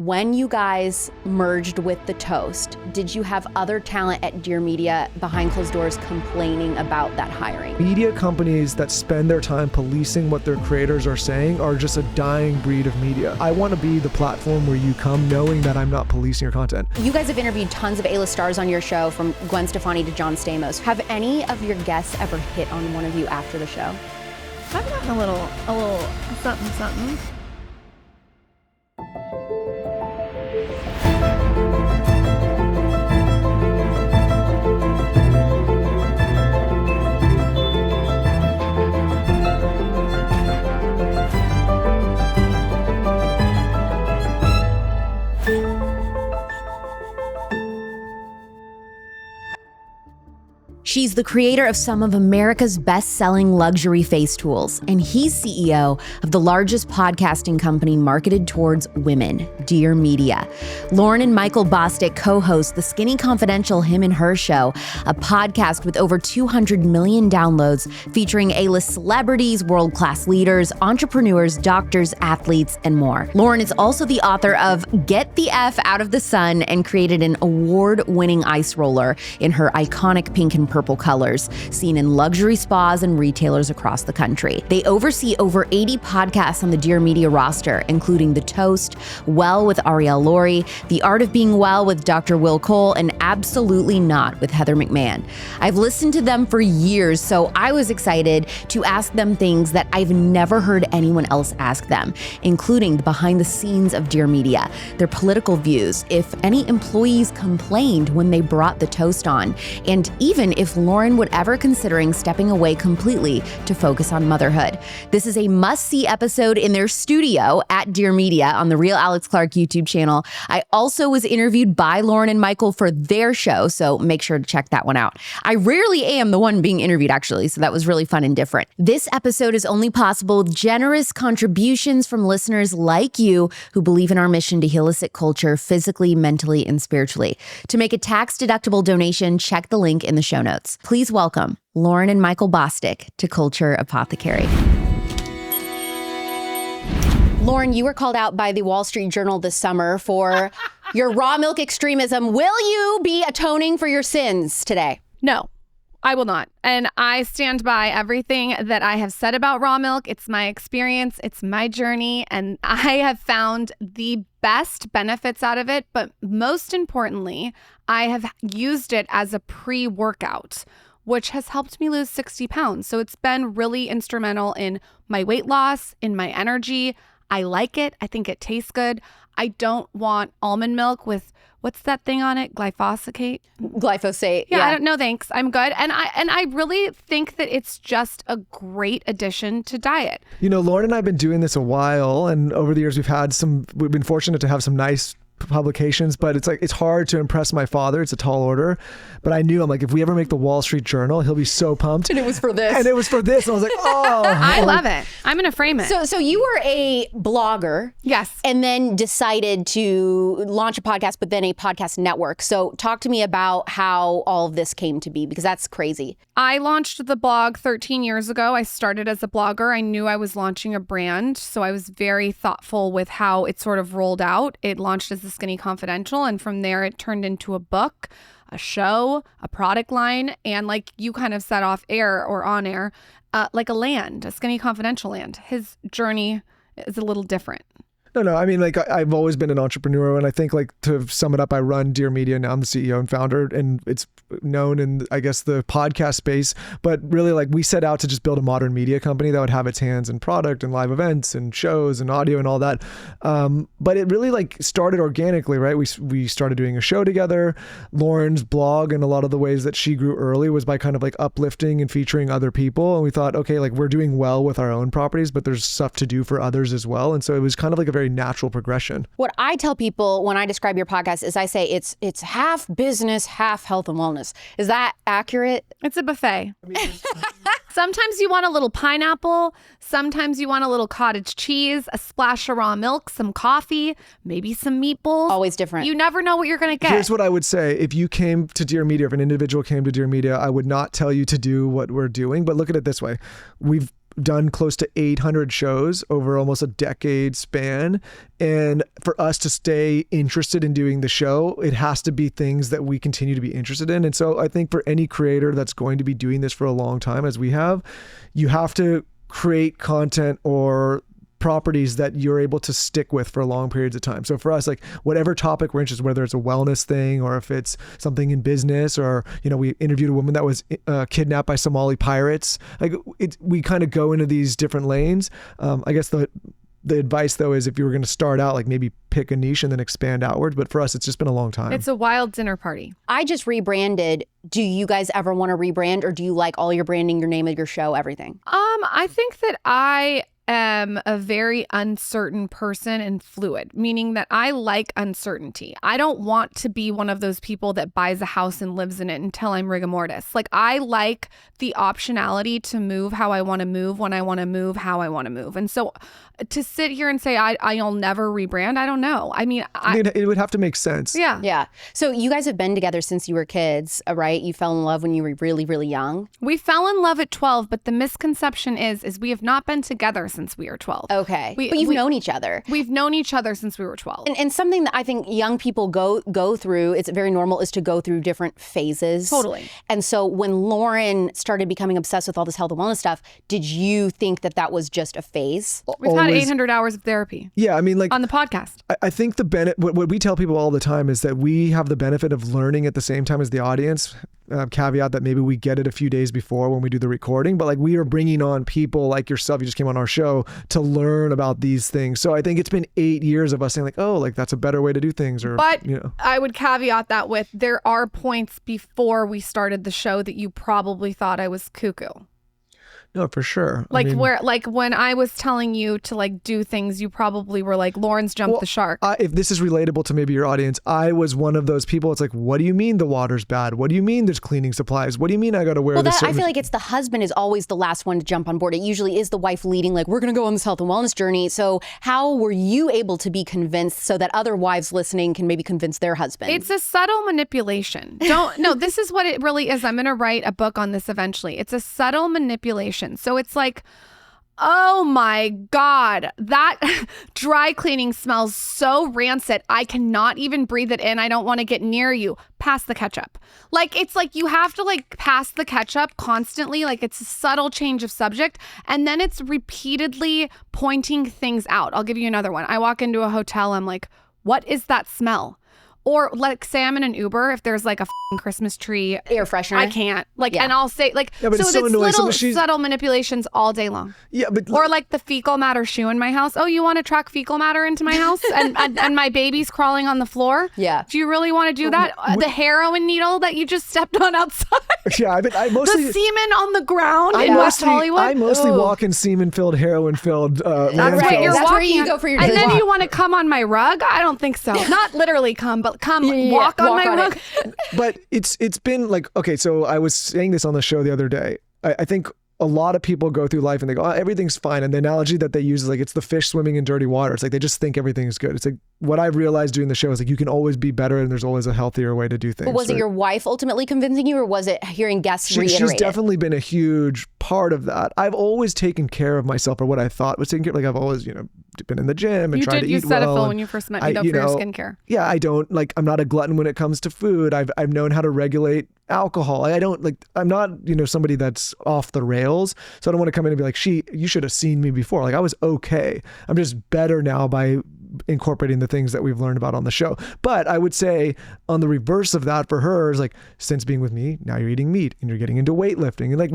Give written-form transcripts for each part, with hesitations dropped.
When you guys merged with The Toast, did you have other talent at Dear Media behind closed doors complaining about that hiring? Media companies that spend their time policing what their creators are saying are just a dying breed of media. I want to be the platform where you come knowing that I'm not policing your content. You guys have interviewed tons of A-list stars on your show, from Gwen Stefani to John Stamos. Have any of your guests ever hit on one of you after the show? I've gotten a little something. She's the creator of some of America's best-selling luxury face tools, and he's CEO of the largest podcasting company marketed towards women, Dear Media. Lauryn and Michael Bosstick co-host the Skinny Confidential Him and Her Show, a podcast with over 200 million downloads featuring A-list celebrities, world-class leaders, entrepreneurs, doctors, athletes, and more. Lauryn is also the author of Get the F Out of the Sun and created an award-winning ice roller in her iconic pink and purple colors, seen in luxury spas and retailers across the country. They oversee over 80 podcasts on the Dear Media roster, including The Toast, Well with Ariel Laurie, The Art of Being Well with Dr. Will Cole, and Absolutely Not with Heather McMahon. I've listened to them for years, so I was excited to ask them things that I've never heard anyone else ask them, including the behind the scenes of Dear Media, their political views, if any employees complained when they brought The Toast on, and even if Lauryn would ever considering stepping away completely to focus on motherhood. This is a must-see episode in their studio at Dear Media on the Real Alex Clark YouTube channel. I also was interviewed by Lauryn and Michael for their show, so make sure to check that one out. I rarely am the one being interviewed, actually, so that was really fun and different. This episode is only possible with generous contributions from listeners like you who believe in our mission to heal a sick culture physically, mentally, and spiritually. To make a tax-deductible donation, check the link in the show notes. Please welcome Lauryn and Michael Bosstick to Culture Apothecary. Lauryn, you were called out by the Wall Street Journal this summer for your raw milk extremism. Will you be atoning for your sins today? No, I will not. And I stand by everything that I have said about raw milk. It's my experience. It's my journey. And I have found the best benefits out of it. But most importantly, I have used it as a pre-workout, which has helped me lose 60 pounds. So it's been really instrumental in my weight loss, in my energy. I like it. I think it tastes good. I don't want almond milk with, what's that thing on it? Glyphosate? Yeah. I don't know. Thanks. I'm good. And I really think that it's just a great addition to diet. You know, Lauryn and I have been doing this a while, and over the years we've been fortunate to have some nice publications, but it's hard to impress my father. It's a tall order. But I knew, I'm like, if we ever make the Wall Street Journal, he'll be so pumped. And it was for this. And I was like, oh. I love it. I'm going to frame it. So you were a blogger. Yes. And then decided to launch a podcast, but then a podcast network. So talk to me about how all of this came to be, because that's crazy. I launched the blog 13 years ago. I started as a blogger. I knew I was launching a brand, so I was very thoughtful with how it sort of rolled out. It launched as the Skinny Confidential, and from there it turned into a book, a show, a product line, and like you kind of said off air or on air, like a Skinny Confidential land. His journey is a little different. No. I mean, like, I've always been an entrepreneur, and I think, like, to sum it up, I run Dear Media now. I'm the CEO and founder, and it's known in, I guess, the podcast space. But really, like, we set out to just build a modern media company that would have its hands in product and live events and shows and audio and all that. But it really, like, started organically, right? We started doing a show together. Lauryn's blog and a lot of the ways that she grew early was by kind of like uplifting and featuring other people. And we thought, okay, like, we're doing well with our own properties, but there's stuff to do for others as well. And so it was kind of like a very natural progression. What I tell people when I describe your podcast is I say it's half business, half health and wellness. Is that accurate? It's a buffet. Sometimes you want a little pineapple. Sometimes you want a little cottage cheese, a splash of raw milk, some coffee, maybe some meatballs. Always different. You never know what you're going to get. Here's what I would say. If you came to Dear Media, if an individual came to Dear Media, I would not tell you to do what we're doing. But look at it this way. We've done close to 800 shows over almost a decade span. And for us to stay interested in doing the show, it has to be things that we continue to be interested in. And so I think for any creator that's going to be doing this for a long time, as we have, you have to create content or properties that you're able to stick with for long periods of time. So for us, like whatever topic we're interested in, whether it's a wellness thing or if it's something in business, or, we interviewed a woman that was kidnapped by Somali pirates. Like we kind of go into these different lanes. I guess the advice though is if you were going to start out, like maybe pick a niche and then expand outwards. But for us, it's just been a long time. It's a wild dinner party. I just rebranded. Do you guys ever want to rebrand, or do you like all your branding, your name of your show, everything? I think that I am a very uncertain person and fluid, meaning that I like uncertainty. I don't want to be one of those people that buys a house and lives in it until I'm rigor mortis. Like I like the optionality to move how I want to move, when I want to move, how I want to move. And so to sit here and say I'll never rebrand, I don't know. I mean, it would have to make sense. Yeah. Yeah. So you guys have been together since you were kids, right? You fell in love when you were really, really young. We fell in love at 12, but the misconception is we have not been together since we were 12. Okay. But you've known each other. We've known each other since we were 12. And something that I think young people go through, it's very normal, is to go through different phases. Totally. And so when Lauryn started becoming obsessed with all this health and wellness stuff, did you think that was just a phase? We've had 800 hours of therapy. Yeah, I mean, like on the podcast. I think the benefit, what we tell people all the time is that we have the benefit of learning at the same time as the audience. Caveat that maybe we get it a few days before when we do the recording, but like we are bringing on people like yourself, you just came on our show, to learn about these things. So I think it's been 8 years of us saying like, oh, like that's a better way to do things. But I would caveat that with, there are points before we started the show that you probably thought I was cuckoo. No, for sure. Like when I was telling you to like do things, you probably were like, Lauren's jumped the shark. If this is relatable to maybe your audience, I was one of those people. It's like, what do you mean the water's bad? What do you mean there's cleaning supplies? What do you mean I got to wear this? I feel like it's the husband is always the last one to jump on board. It usually is the wife leading, like, we're going to go on this health and wellness journey. So how were you able to be convinced so that other wives listening can maybe convince their husband? It's a subtle manipulation. No, this is what it really is. I'm going to write a book on this eventually. It's a subtle manipulation. So it's like, oh my God, that dry cleaning smells so rancid. I cannot even breathe it in. I don't want to get near you. Pass the ketchup. Like, it's like you have to like pass the ketchup constantly. Like it's a subtle change of subject. And then it's repeatedly pointing things out. I'll give you another one. I walk into a hotel. I'm like, what is that smell? Or like say I'm in an Uber, if there's like a Christmas tree, air freshener, I can't and I'll say like, so it's little subtle manipulations all day long. Yeah, but or like the fecal matter shoe in my house. Oh, you want to truck fecal matter into my house and my baby's crawling on the floor? Yeah. Do you really want to do that? The heroin needle that you just stepped on outside. Yeah, I mostly the semen on the ground in West Hollywood. I mostly walk in semen-filled, heroin-filled. That's right. That's where you go for your. And then you want to come on my rug? I don't think so. Not literally come, but come walk on my rug. But it's been like, okay, so I was saying this on the show the other day. I think a lot of people go through life and they go, oh, everything's fine. And the analogy that they use is like, it's the fish swimming in dirty water. It's like, they just think everything's good. It's like, what I've realized doing the show is like, you can always be better and there's always a healthier way to do things. But was it your wife ultimately convincing you, or was it hearing guests reiterate She's definitely been a huge part of that. I've always taken care of myself, or what I thought was taking care. Like I've always, been in the gym and tried to eat well. You said a phone when you first met me though, for your skincare. Yeah, I don't like, I'm not a glutton when it comes to food. I've known how to regulate alcohol. I don't like, I'm not, somebody that's off the rails. So I don't want to come in and be like, you should have seen me before. Like I was okay. I'm just better now by incorporating the things that we've learned about on the show. But I would say on the reverse of that for her is like, since being with me, now you're eating meat and you're getting into weightlifting. And like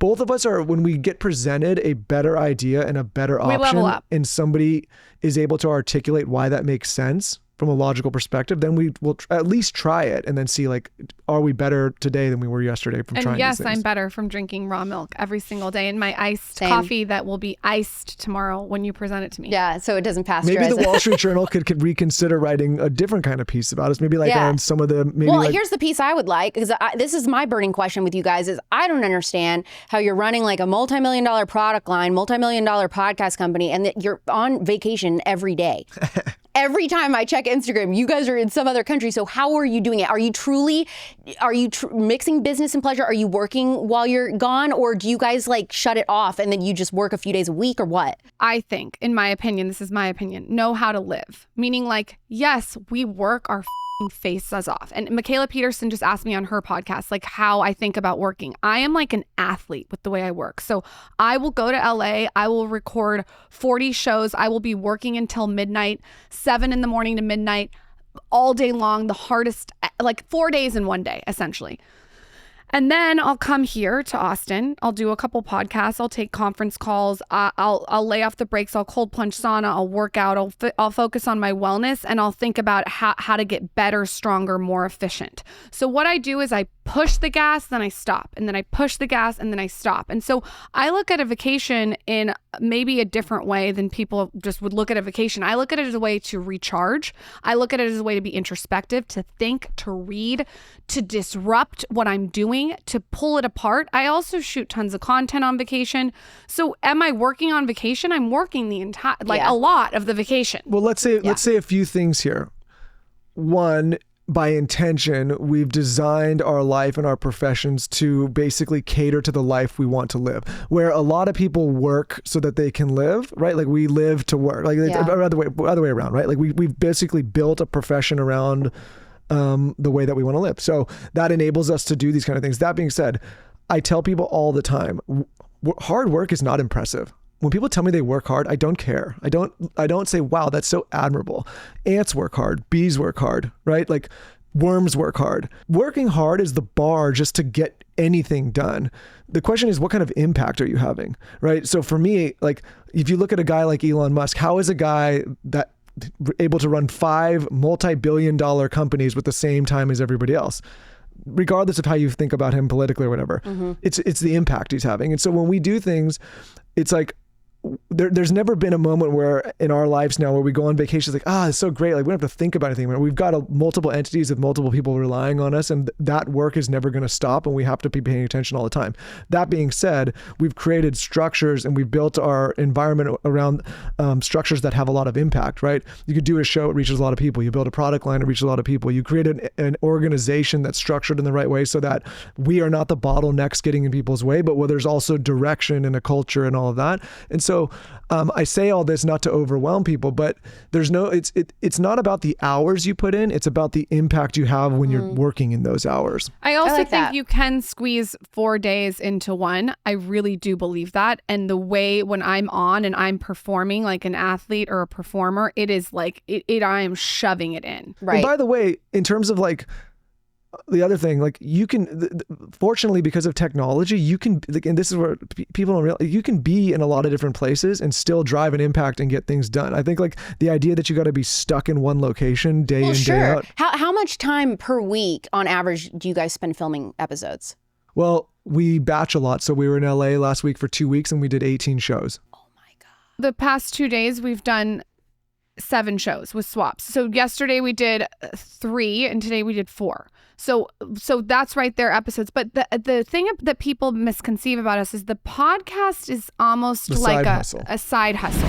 both of us are, when we get presented a better idea and a better option, level up. And somebody is able to articulate why that makes sense from a logical perspective, then we will at least try it and then see like, are we better today than we were yesterday from trying these things? I'm better from drinking raw milk every single day in my iced coffee that will be iced tomorrow when you present it to me. Yeah, so it doesn't pasteurize. Maybe the Wall Street Journal could reconsider writing a different kind of piece about us. Maybe like on some of the here's the piece I would like, because this is my burning question with you guys is I don't understand how you're running like a multi-million-dollar product line, multi-million-dollar podcast company, and that you're on vacation every day. Every time I check Instagram, you guys are in some other country. So how are you doing it? Are you mixing business and pleasure? Are you working while you're gone? Or do you guys like shut it off and then you just work a few days a week or what? I think, in my opinion, this is my opinion, know how to live. Meaning like, yes, we work our faces off. And Michaela Peterson just asked me on her podcast, like how I think about working. I am like an athlete with the way I work. So I will go to LA, I will record 40 shows. I will be working until midnight, 7 a.m. to midnight, all day long, the hardest, like 4 days in one day, essentially. And then I'll come here to Austin. I'll do a couple podcasts. I'll take conference calls. I'll lay off the brakes. I'll cold plunge sauna. I'll work out. I'll focus on my wellness, and I'll think about how to get better, stronger, more efficient. So what I do is I push the gas, then I stop, and then I push the gas, and then I stop. And so I look at a vacation in maybe a different way than people just would look at a vacation. I look at it as a way to recharge. I look at it as a way to be introspective, to think, to read, to disrupt what I'm doing, to pull it apart. I also shoot tons of content on vacation. So am I working on vacation? I'm working the entire, a lot of the vacation. Well, let's say a few things here. One, by intention, we've designed our life and our professions to basically cater to the life we want to live. Where a lot of people work so that they can live, right? Like we live to work. Like it's other way around, right? Like we've basically built a profession around the way that we want to live. So that enables us to do these kind of things. That being said, I tell people all the time, hard work is not impressive. When people tell me they work hard, I don't care. I don't say, wow, that's so admirable. Ants work hard, bees work hard, right? Like worms work hard. Working hard is the bar just to get anything done. The question is, what kind of impact are you having, right? So for me, like if you look at a guy like Elon Musk, how is a guy that able to run 5 multi-billion-dollar companies with the same time as everybody else? Regardless of how you think about him politically or whatever, it's the impact he's having. And so when we do things, it's like, there's never been a moment where in our lives now where we go on vacation, it's like, it's so great. Like we don't have to think about anything. We've got multiple entities with multiple people relying on us, and that work is never going to stop, and we have to be paying attention all the time. That being said, we've created structures and we've built our environment around structures that have a lot of impact, right? You could do a show, it reaches a lot of people. You build a product line, it reaches a lot of people. You create an organization that's structured in the right way so that we are not the bottlenecks getting in people's way, but where there's also direction and a culture and all of that. And so I say all this not to overwhelm people, but it's not about the hours you put in. It's about the impact you have when you're working in those hours. I also think you can squeeze 4 days into one. I really do believe that. And the way when I'm on and I'm performing like an athlete or a performer, it is like, I am shoving it in. Right. And by the way, in terms of like, the other thing, like you can, fortunately, because of technology, you can, and this is where people don't realize, you can be in a lot of different places and still drive an impact and get things done. I think like the idea that you got to be stuck in one location day in, day out. How much time per week on average do you guys spend filming episodes? Well, we batch a lot. So we were in LA last week for 2 weeks and we did 18 shows. Oh my God. The past 2 days we've done 7 shows with swaps. So yesterday we did 3 and today we did 4. So that's right there, episodes. But the thing that people misconceive about us is the podcast is almost like a side hustle.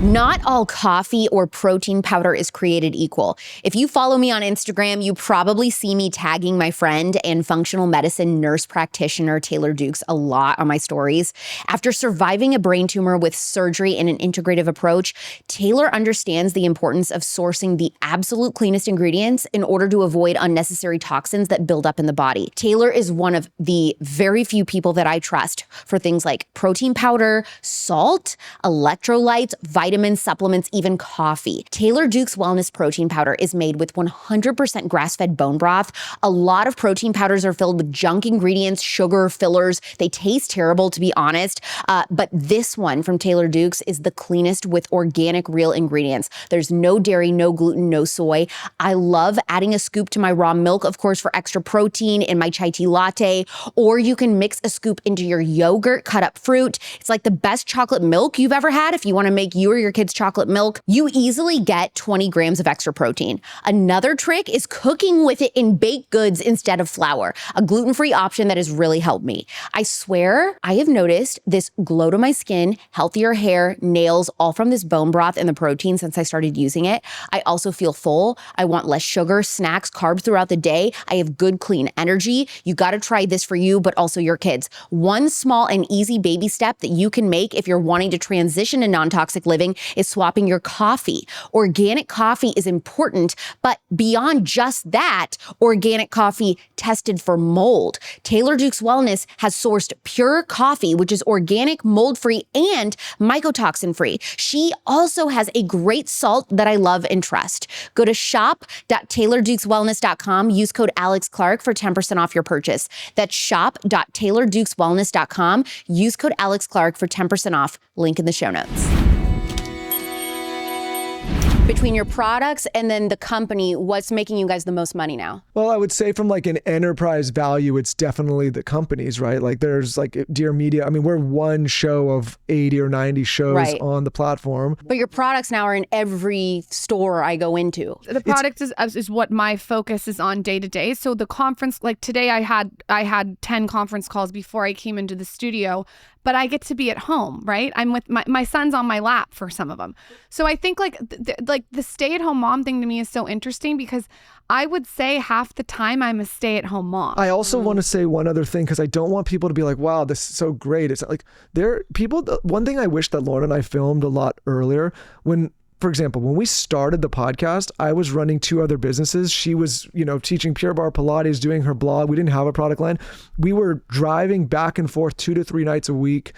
Not all coffee or protein powder is created equal. If you follow me on Instagram, you probably see me tagging my friend and functional medicine nurse practitioner Taylor Dukes a lot on my stories. After surviving a brain tumor with surgery and an integrative approach, Taylor understands the importance of sourcing the absolute cleanest ingredients in order to avoid unnecessary toxins that build up in the body. Taylor is one of the very few people that I trust for things like protein powder, salt, electrolytes, vitamins, supplements, even coffee. Taylor Dukes Wellness Protein Powder is made with 100% grass-fed bone broth. A lot of protein powders are filled with junk ingredients, sugar, fillers. They taste terrible, to be honest. But this one from Taylor Dukes is the cleanest with organic, real ingredients. There's no dairy, no gluten, no soy. I love adding a scoop to my raw milk, of course, for extra protein in my chai tea latte. Or you can mix a scoop into your yogurt, cut up fruit. It's like the best chocolate milk you've ever had if you want to make your your kids chocolate milk, you easily get 20 grams of extra protein. Another trick is cooking with it in baked goods instead of flour, a gluten-free option that has really helped me. I swear I have noticed this glow to my skin, healthier hair, nails, all from this bone broth and the protein since I started using it. I also feel full. I want less sugar, snacks, carbs throughout the day. I have good, clean energy. You got to try this for you, but also your kids. One small and easy baby step that you can make if you're wanting to transition to non-toxic living is swapping your coffee. Organic coffee is important, but beyond just that, organic coffee tested for mold. Taylor Duke's Wellness has sourced pure coffee, which is organic, mold-free, and mycotoxin-free. She also has a great salt that I love and trust. Go to shop.taylordukeswellness.com. Use code Alex Clark for 10% off your purchase. That's shop.taylordukeswellness.com. Use code Alex Clark for 10% off. Link in the show notes. Between your products and then the company, what's making you guys the most money now? Well, I would say from like an enterprise value, it's definitely the companies, right? Like there's like Dear Media. I mean, we're one show of 80 or 90 shows on the platform. But your products now are in every store I go into. The product is what my focus is on day to day. So the conference, like today I had 10 conference calls before I came into the studio, but I get to be at home, right? I'm with my son's on my lap for some of them. So I think like the stay-at-home mom thing to me is so interesting because I would say half the time I'm a stay-at-home mom. I also want to say one other thing because I don't want people to be like, wow, this is so great. It's like one thing I wish that Lauryn and I filmed a lot earlier for example, when we started the podcast, I was running 2 other businesses. She was, teaching Pure Barre Pilates, doing her blog. We didn't have a product line. We were driving back and forth 2 to 3 nights a week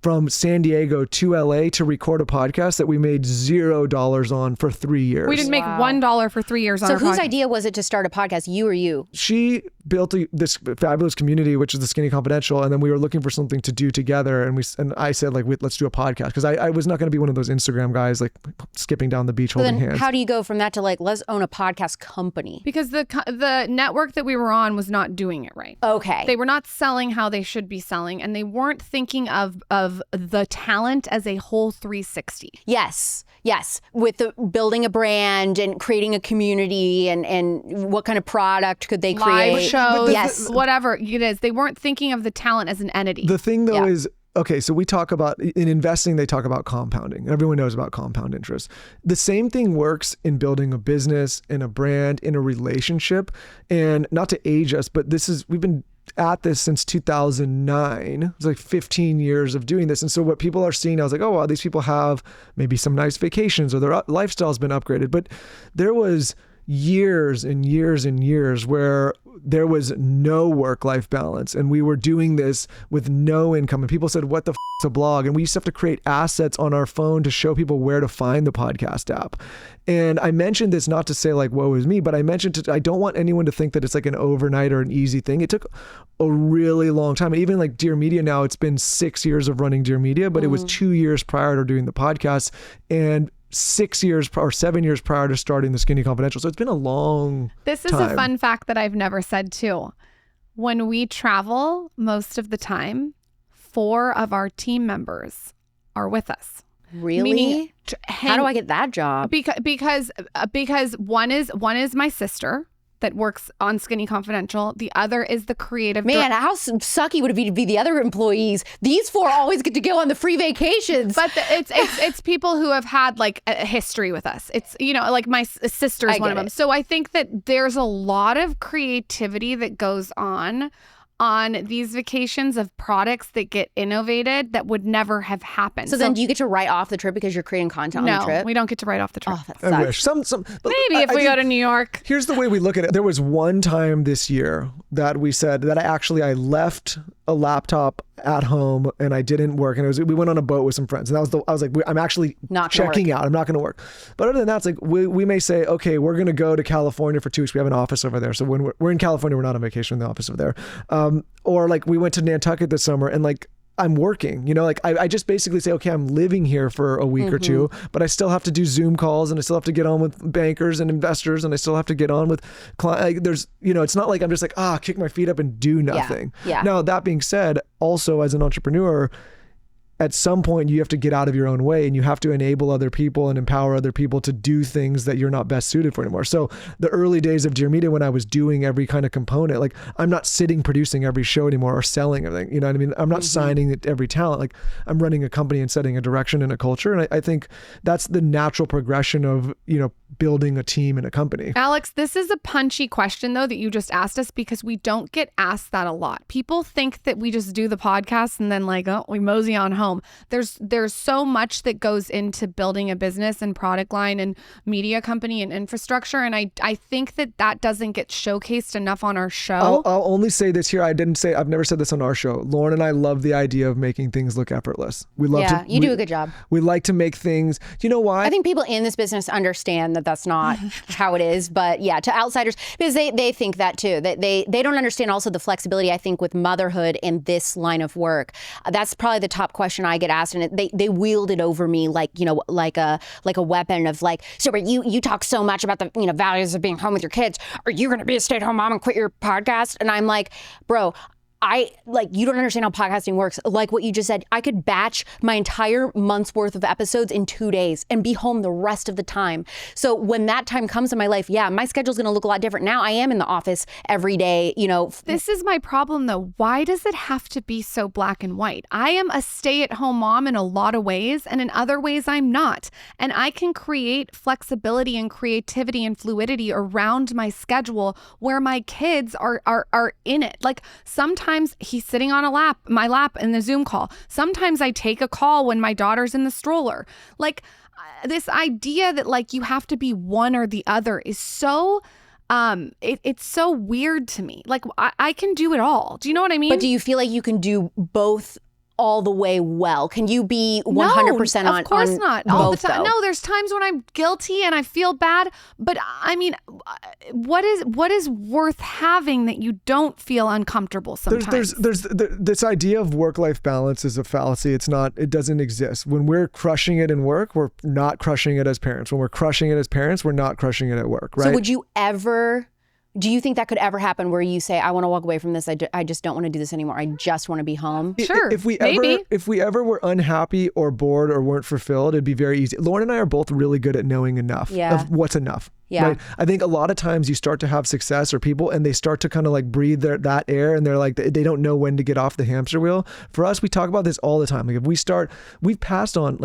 from San Diego to LA to record a podcast that we made $0 on for 3 years. We didn't make $1 for 3 years on our podcast. So whose idea was it to start a podcast, you or you? She built this fabulous community, which is the Skinny Confidential, and then we were looking for something to do together, and I said, like, let's do a podcast, because I was not going to be one of those Instagram guys, like, skipping down the beach holding hands. How do you go from that to, like, let's own a podcast company? Because the network that we were on was not doing it right. Okay. They were not selling how they should be selling, and they weren't thinking of the talent as a whole 360. Yes. With building a brand and creating a community and what kind of product could they create? Live shows, yes. Whatever it is. They weren't thinking of the talent as an entity. The thing though is, okay, so we talk about, in investing, they talk about compounding. Everyone knows about compound interest. The same thing works in building a business, in a brand, in a relationship. And not to age us, but we've been at this since 2009. It's like 15 years of doing this. And so what people are seeing, I was like, oh, wow, these people have maybe some nice vacations or their lifestyle's been upgraded. But there was years and years and years where there was no work-life balance, and we were doing this with no income, and people said, what the is a blog? And we used to have to create assets on our phone to show people where to find the podcast app. And I mentioned this not to say like, woe is me, but I don't want anyone to think that it's like an overnight or an easy thing. It took a really long time. And even like Dear Media now, it's been 6 years of running Dear Media, but it was 2 years prior to doing the podcast, and 6 years or 7 years prior to starting the Skinny Confidential. So it's been a long This is time. a fun fact that I've never said too. When we travel, most of the time, 4 of our team members are with us. Really? Meaning, how do I get that job? Because one is my sister that works on Skinny Confidential. The other is the creative. Man, how sucky would it be to be the other employees? These 4 always get to go on the free vacations. But it's people who have had like a history with us. It's, like my sister is one of them. So I think that there's a lot of creativity that goes on these vacations of products that get innovated that would never have happened. So then do you get to write off the trip because you're creating content on the trip? No, we don't get to write off the trip. Oh, that sucks. I wish. Maybe if we go to New York. Here's the way we look at it. There was one time this year that we said that I left a laptop at home and I didn't work, and we went on a boat with some friends, and I was like, I'm actually not checking out. I'm not going to work. But other than that, it's like we may say, okay, we're going to go to California for 2 weeks. We have an office over there. So when we're in California, we're not on vacation in the office over there. Or like we went to Nantucket this summer, and like I'm working, I just basically say, okay, I'm living here for a week or two, but I still have to do Zoom calls, and I still have to get on with bankers and investors, and I still have to get on with clients. It's not like I'm just like, kick my feet up and do nothing. Yeah. Now, that being said, also as an entrepreneur, at some point you have to get out of your own way and you have to enable other people and empower other people to do things that you're not best suited for anymore. So the early days of Dear Media, when I was doing every kind of component, like I'm not sitting producing every show anymore or selling everything. You know what I mean? I'm not signing every talent. Like I'm running a company and setting a direction and a culture. And I think that's the natural progression of, building a team and a company. Alex, this is a punchy question though that you just asked us because we don't get asked that a lot. People think that we just do the podcast and then we mosey on home. There's so much that goes into building a business and product line and media company and infrastructure. And I think that doesn't get showcased enough on our show. I'll only say this here. I've never said this on our show. Lauryn and I love the idea of making things look effortless. We love you do a good job. We like to make things, you know why? I think people in this business understand that that's not how it is, but yeah, to outsiders, because they think that too. They don't understand also the flexibility, I think, with motherhood in this line of work. That's probably the top question I get asked, and they wield it over me like a weapon of so you talk so much about the values of being home with your kids. Are you going to be a stay-at-home mom and quit your podcast? And I'm like, bro, you don't understand how podcasting works. Like what you just said, I could batch my entire month's worth of episodes in 2 days and be home the rest of the time. So when that time comes in my life, yeah, my schedule's going to look a lot different. Now I am in the office every day, This is my problem though. Why does it have to be so black and white? I am a stay-at-home mom in a lot of ways, and in other ways I'm not. And I can create flexibility and creativity and fluidity around my schedule where my kids are in it. Like sometimes he's sitting on my lap in the Zoom call. Sometimes I take a call when my daughter's in the stroller. This idea that you have to be one or the other is so, it's so weird to me. I can do it all. Do you know what I mean? But do you feel like you can do both all the way well? Can you be 100% on? Of course not. All the time. No, there's times when I'm guilty and I feel bad. But I mean, what is worth having that you don't feel uncomfortable sometimes? There's this idea of work-life balance is a fallacy. It doesn't exist. When we're crushing it in work, we're not crushing it as parents. When we're crushing it as parents, we're not crushing it at work, right? So do you think that could ever happen where you say, I want to walk away from this. I just don't want to do this anymore. I just want to be home. Sure. If we maybe. ever were unhappy or bored or weren't fulfilled, it'd be very easy. Lauryn and I are both really good at knowing enough of what's enough. Yeah. Right? I think a lot of times you start to have success or people and they start to kind of breathe that air and they're they don't know when to get off the hamster wheel. For us, we talk about this all the time. We've passed on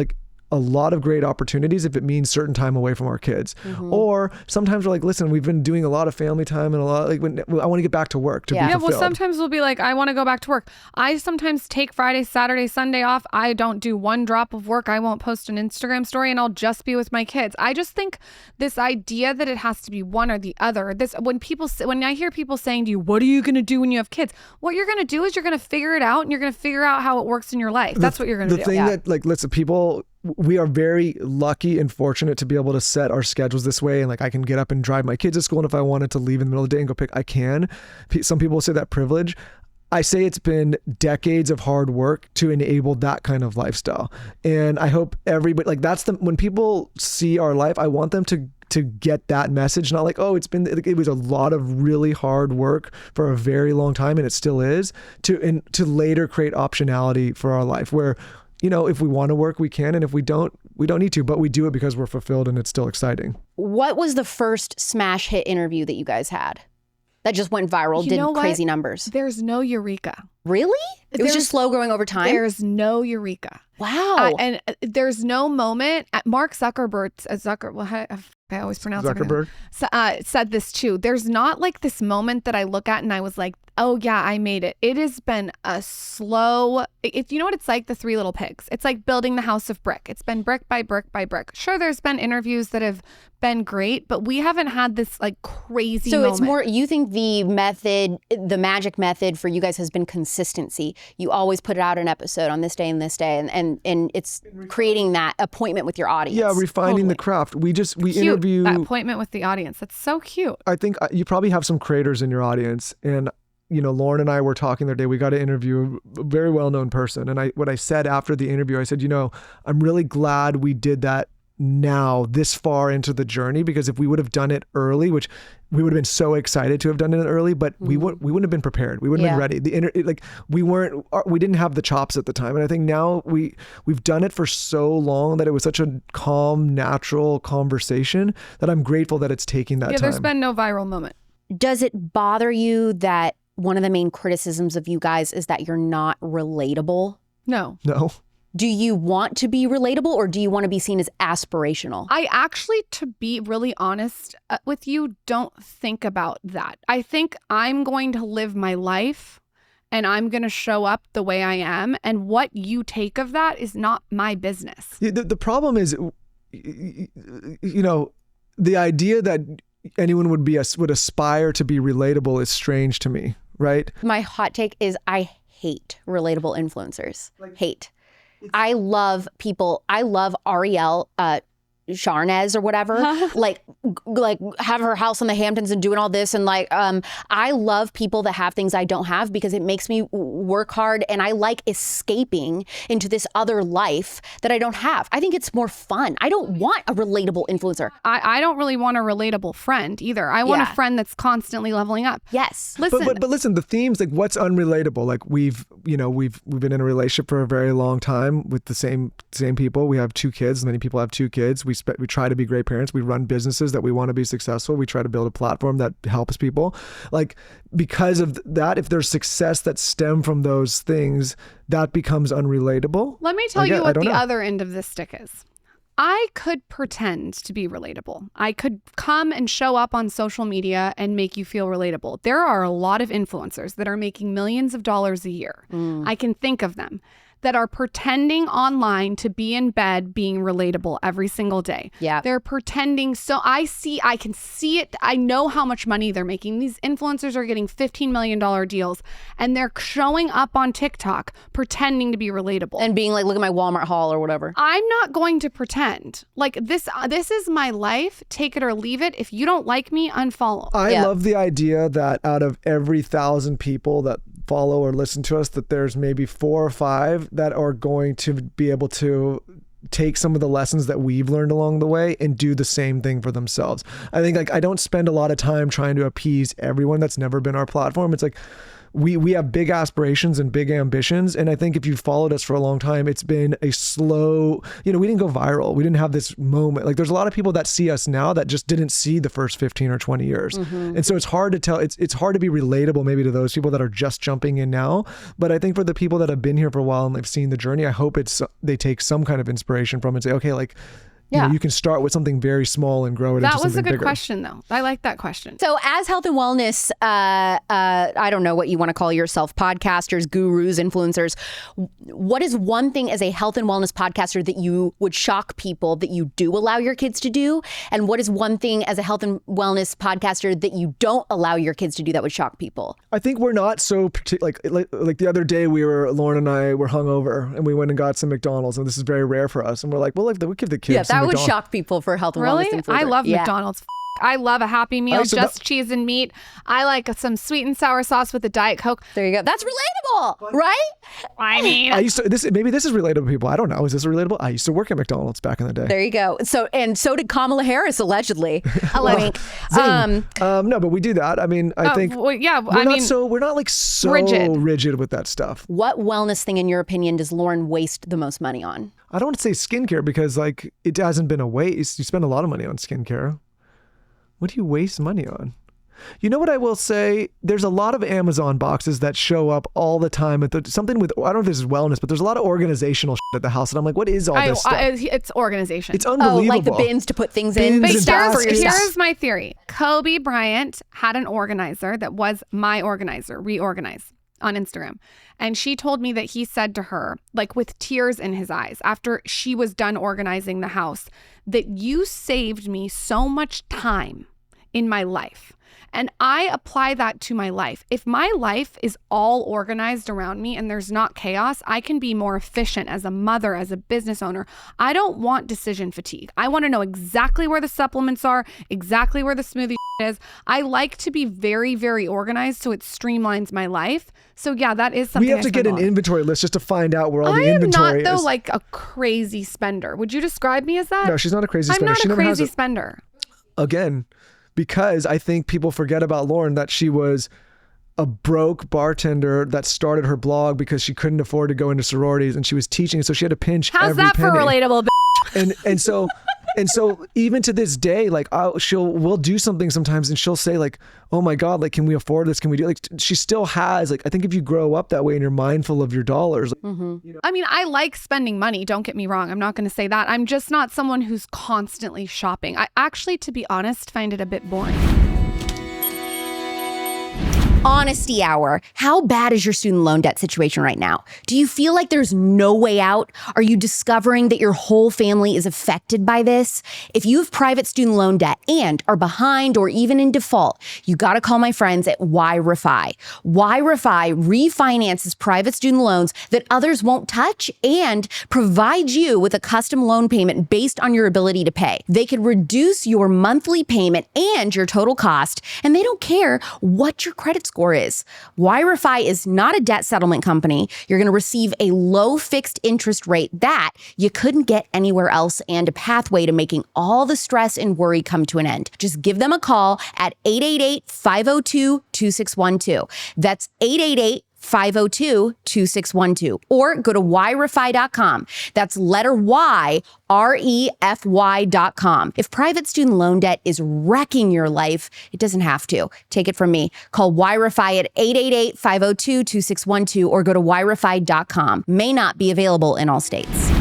a lot of great opportunities if it means certain time away from our kids. Or sometimes we're listen, we've been doing a lot of family time and a lot I want to get back to work to be fulfilled. Well, sometimes we'll be I want to go back to work. I sometimes take Friday, Saturday, Sunday off. I don't do one drop of work. I won't post an Instagram story and I'll just be with my kids. I just think this idea that it has to be one or the other, when I hear people saying to you, what are you going to do when you have kids? What you're going to do is you're going to figure it out and you're going to figure out how it works in your life. That's what you're going to do. The thing that listen, people, we are very lucky and fortunate to be able to set our schedules this way. And I can get up and drive my kids to school. And if I wanted to leave in the middle of the day and go pick, I can. Some people say that privilege. I say it's been decades of hard work to enable that kind of lifestyle. And I hope everybody, when people see our life, I want them to get that message, not it was a lot of really hard work for a very long time, and it still is, to later create optionality for our life where, if we want to work, we can. And if we don't need to, but we do it because we're fulfilled and it's still exciting. What was the first smash hit interview that you guys had that just went viral, crazy numbers? There's no eureka. Really? It was just slow growing over time? There's no eureka. Wow. And there's no moment. Mark Zuckerberg, I always pronounce Zuckerberg. Said this too. There's not this moment that I look at and I was like, oh yeah, I made it. It has been a slow, you know what it's like? The Three Little Pigs. It's like building the house of brick. It's been brick by brick by brick. Sure, there's been interviews that have been great, but we haven't had this crazy moment. It's more, you think the magic method for you guys has been consistency. You always put out an episode on this day and this day, and it's creating that appointment with your audience. Yeah, refining the craft. We interview that appointment with the audience. That's so cute. I think you probably have some creators in your audience, and Lauryn and I were talking the other day. We got to interview a very well-known person, and what I said after the interview, I said, I'm really glad we did that now this far into the journey, because if we would have done it early, which we would have been so excited to have done it early, but we wouldn't have been prepared. We wouldn't have been ready. We didn't have the chops at the time. And I think now we've done it for so long that it was such a calm, natural conversation that I'm grateful that it's taking that time. There's been no viral moment. Does it bother you that one of the main criticisms of you guys is that you're not relatable? No. Do you want to be relatable, or do you want to be seen as aspirational? I actually, to be really honest with you, don't think about that. I think I'm going to live my life and I'm going to show up the way I am. And what you take of that is not my business. The problem is, the idea that anyone would aspire to be relatable is strange to me, right? My hot take is I hate relatable influencers. Hate. I love people. I love Ariel Sharnez or whatever, like have her house in the Hamptons and doing all this. And I love people that have things I don't have, because it makes me work hard, and I like escaping into this other life that I don't have. I think it's more fun. I don't want a relatable influencer. I don't really want a relatable friend either. I want a friend that's constantly leveling up. Yes. Listen. But listen, the themes, like what's unrelatable? Like we've been in a relationship for a very long time with the same people. We have 2 kids. Many people have 2 kids. We try to be great parents. We run businesses that we want to be successful. We try to build a platform that helps people. Like, because of that, if there's success that stem from those things, that becomes unrelatable. Let me tell you what the other end of this stick is. I could pretend to be relatable. I could come and show up on social media and make you feel relatable. There are a lot of influencers that are making millions of dollars a year. I can think of them that are pretending online to be in bed being relatable every single day. Yeah. They're pretending. So I can see it. I know how much money they're making. These influencers are getting $15 million deals, and they're showing up on TikTok pretending to be relatable. And being like, look at my Walmart haul or whatever. I'm not going to pretend. Like this is my life. Take it or leave it. If you don't like me, unfollow. I love the idea that out of every 1,000 people that follow or listen to us, that there's maybe 4 or 5 that are going to be able to take some of the lessons that we've learned along the way and do the same thing for themselves. I think I don't spend a lot of time trying to appease everyone. That's never been our platform. It's like we have big aspirations and big ambitions. And I think if you've followed us for a long time, it's been a slow, we didn't go viral. We didn't have this moment. Like there's a lot of people that see us now that just didn't see the first 15 or 20 years. And so it's hard to tell. It's hard to be relatable maybe to those people that are just jumping in now. But I think for the people that have been here for a while and they've seen the journey, I hope they take some kind of inspiration from it and say, okay, like, you can start with something very small and grow it into something bigger. That was a good question, though. I like that question. So as health and wellness, I don't know what you want to call yourself, podcasters, gurus, influencers, what is one thing as a health and wellness podcaster that you would shock people that you do allow your kids to do? And what is one thing as a health and wellness podcaster that you don't allow your kids to do that would shock people? I think we're not so like the other day Lauren and I were hungover and we went and got some McDonald's, and this is very rare for us. And we're like, well, we give the kids some that would McDonald's. Shock people for health and wellness influencers. I love McDonald's. I love a Happy Meal, just cheese and meat. I like some sweet and sour sauce with a Diet Coke. There you go. That's relatable, right? I mean, maybe this is relatable to people. I don't know. Is this relatable? I used to work at McDonald's back in the day. There you go. So did Kamala Harris, allegedly. No, but we do that. I mean, I think we're not like so rigid with that stuff. What wellness thing, in your opinion, does Lauryn waste the most money on? I don't want to say skincare, because like it hasn't been a waste. You spend a lot of money on skincare. What do you waste money on? You know what I will say? There's a lot of Amazon boxes that show up all the time. Something with, I don't know if this is wellness, but there's a lot of organizational shit at the house. And I'm like, what is all this stuff? It's organization. It's unbelievable. Oh, like the bins to put things in. But here's my theory. Kobe Bryant had an organizer that was my organizer, Reorganize, on Instagram. And she told me that he said to her, like with tears in his eyes, after she was done organizing the house, that you saved me so much time in my life, And I apply that to my life. If my life is all organized around me and there's not chaos, I can be more efficient as a mother, as a business owner. I don't want decision fatigue. I want to know exactly where the supplements are, exactly where the smoothie is. I like to be very, very organized so it streamlines my life. So yeah, that is something we have to get an inventory list just to find out where all the inventory is. I am not, though, like a crazy spender. Would you describe me as that? No, she's not a crazy spender. I'm not she a never crazy has spender. Again, because I think people forget about Lauryn that she was a broke bartender that started her blog because she couldn't afford to go into sororities, and she was teaching, so she had to pinch How's every that penny. for relatable, And so even to this day, like we'll do something sometimes and she'll say like, oh my God, like, can we afford this? Can we do like, she still has like, I think if you grow up that way and you're mindful of your dollars. You know. I mean, I like spending money. Don't get me wrong. I'm not going to say that. I'm just not someone who's constantly shopping. I actually, to be honest, find it a bit boring. Honesty hour. How bad is your student loan debt situation right now? Do you feel like there's no way out? Are you discovering that your whole family is affected by this? If you have private student loan debt and are behind or even in default, you got to call my friends at YRefi. YRefi refinances private student loans that others won't touch and provides you with a custom loan payment based on your ability to pay. They could reduce your monthly payment and your total cost, and they don't care what your credit score is. YRefi is not a debt settlement company. You're going to receive a low fixed interest rate that you couldn't get anywhere else and a pathway to making all the stress and worry come to an end. Just give them a call at 888-502-2612. That's 888-502-2612, or go to yrefi.com. That's letter Y, REFY.com. If private student loan debt is wrecking your life, it doesn't have to. Take it from me. Call YRefi at 888-502-2612 or go to yrefi.com. May not be available in all states.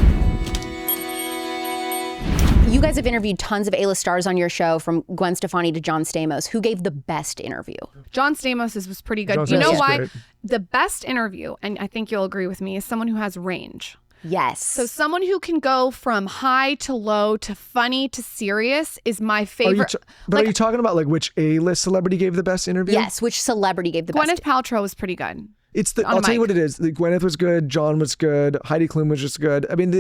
You guys have interviewed tons of A-list stars on your show, from Gwen Stefani to John Stamos. Who gave the best interview? John Stamos was pretty good. John You know Stamos why? great. The best interview, and I think you'll agree with me, is someone who has range. Yes. So someone who can go from high to low to funny to serious is my favorite. Are you talking about like which A-list celebrity gave the best interview? Yes, which celebrity gave the Gwyneth best? Paltrow was pretty good. I'll tell you what it is. The Gwyneth was good. John was good. Heidi Klum was just good. I mean,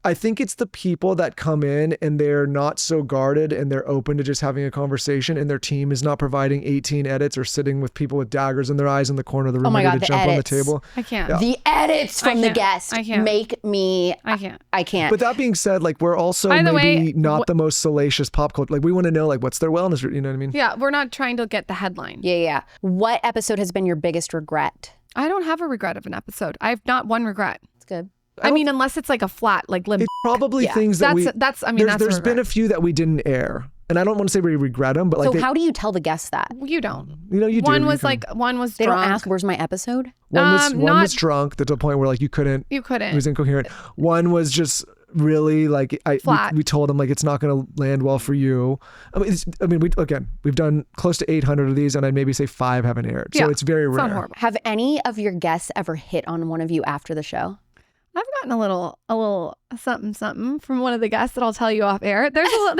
I think it's the people that come in and they're not so guarded and they're open to just having a conversation, and their team is not providing 18 edits or sitting with people with daggers in their eyes in the corner of the room ready to jump on the table. I can't. Yeah. The edits from the guest make me... I can't. I can't. But that being said, like, we're also maybe not the most salacious pop culture. Like, we want to know, like, what's their wellness, you know what I mean? Yeah, we're not trying to get the headline. Yeah. What episode has been your biggest regret? I don't have a regret of an episode. I have not one regret. It's good. I mean, unless it's like a flat, like limb. It's probably things that there's been a few that we didn't air. And I don't want to say we regret them, but like... So how do you tell the guests that? You don't. You know, you do. One was They drunk. don't ask, where's my episode? One was drunk to the point where like you couldn't. You couldn't. It was incoherent. One was just really like we told him like it's not going to land well for you. We've done close to 800 of these, and I'd maybe say 5 haven't aired. So it's very rare. Not horrible. Have any of your guests ever hit on one of you after the show? I've gotten a little something from one of the guests that I'll tell you off air. There's not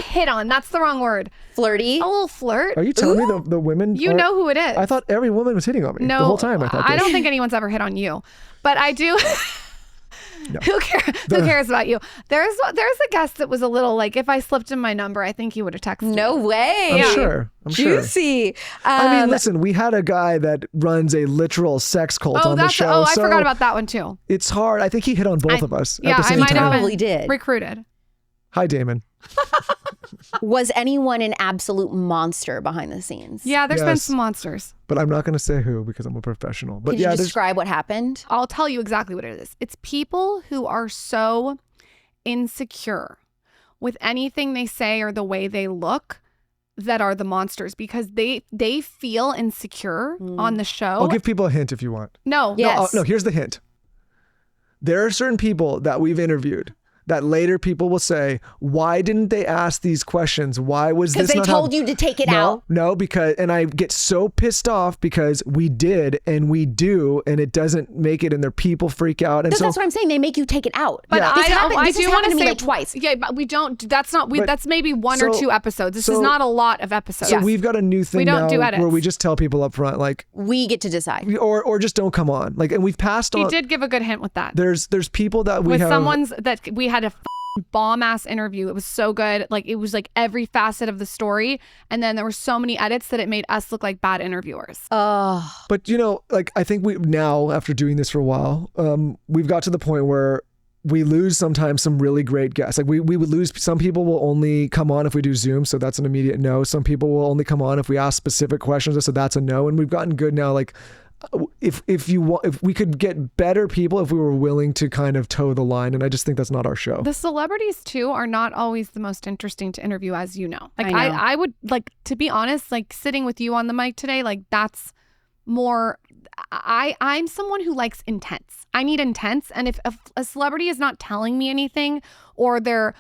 hit on. That's the wrong word. Flirty. A little flirt. Are you telling me the women? You know who it is. I thought every woman was hitting on me the whole time. I don't think anyone's ever hit on you, but I do. No. Who cares about you? There's a guest that was a little like, if I slipped him my number, I think he would have texted me. No way. I'm sure. Juicy. I mean, listen, we had a guy that runs a literal sex cult on the show. I forgot about that one too. It's hard. I think he hit on both of us at the same I time. Probably did. Recruited. Hi, Damon. Was anyone an absolute monster behind the scenes? Yeah, there's been some monsters. But I'm not going to say who because I'm a professional. But Could you describe what happened? I'll tell you exactly what it is. It's people who are so insecure with anything they say or the way they look that are the monsters, because they feel insecure on the show. I'll give people a hint if you want. No. Yes. No, here's the hint. There are certain people that we've interviewed that later people will say, why didn't they ask these questions? Why was this not Because they told you to take it out. No, because, and I get so pissed off because we did and we do, and it doesn't make it, and their people freak out. And No, so that's what I'm saying. They make you take it out. But This happened I to me like twice. Yeah, but we don't. That's not. That's maybe one or so- two episodes. This so- is not a lot of episodes. So we've got a new thing We don't now do edits. where we just tell people up front, like, We get to decide. or just don't come on. Like, and we've passed He on. did give a good hint with that. There's people that we With have. someone's that we had a bomb ass interview. It was so good. Like it was like every facet of the story, and then there were so many edits that it made us look like bad interviewers. Oh, But like, I think we now, after doing this for a while, we've got to the point where we lose sometimes some really great guests. Like we would lose, some people will only come on if we do Zoom, so that's an immediate no. Some people will only come on if we ask specific questions, so that's a no. And we've gotten good now. Like if we could get better people if we were willing to kind of toe the line, and I just think that's not our show. The celebrities too are not always the most interesting to interview, as you know. Like I know. I would like, to be honest, like sitting with you on the mic today, like that's more. I'm someone who likes intense. I need intense, and if a celebrity is not telling me anything, or they're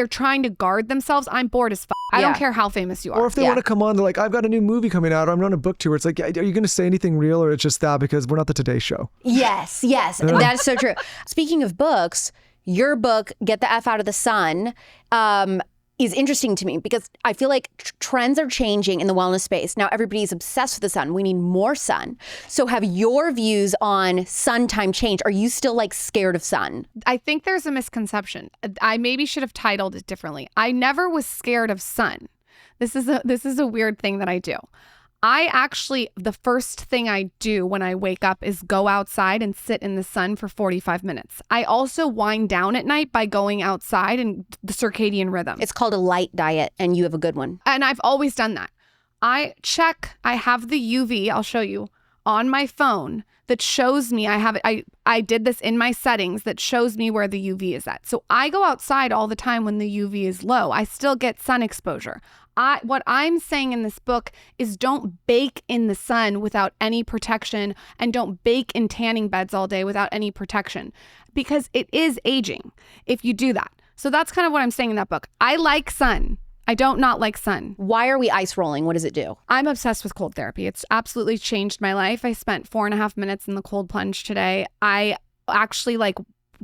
trying to guard themselves, I'm bored as fuck. I don't care how famous you are. Or if they want to come on, they're like, I've got a new movie coming out, or I'm on a book tour. It's like, are you going to say anything real, or it's just that because we're not the Today Show? yes. That's so true. Speaking of books, your book, Get the F Out of the Sun, is interesting to me because I feel like trends are changing in the wellness space. Now everybody's obsessed with the sun. We need more sun. So have your views on sun time changed? Are you still like scared of sun? I think there's a misconception. I maybe should have titled it differently. I never was scared of sun. This is a weird thing that I do. I actually, the first thing I do when I wake up is go outside and sit in the sun for 45 minutes. I also wind down at night by going outside and the circadian rhythm. It's called a light diet, and you have a good one. And I've always done that. I have the UV, I'll show you, on my phone that shows me, I did this in my settings that shows me where the UV is at. So I go outside all the time when the UV is low. I still get sun exposure. What I'm saying in this book is don't bake in the sun without any protection, and don't bake in tanning beds all day without any protection, because it is aging if you do that. So that's kind of what I'm saying in that book. I like sun. I don't not like sun. Why are we ice rolling? What does it do? I'm obsessed with cold therapy. It's absolutely changed my life. I spent 4.5 minutes in the cold plunge today. I actually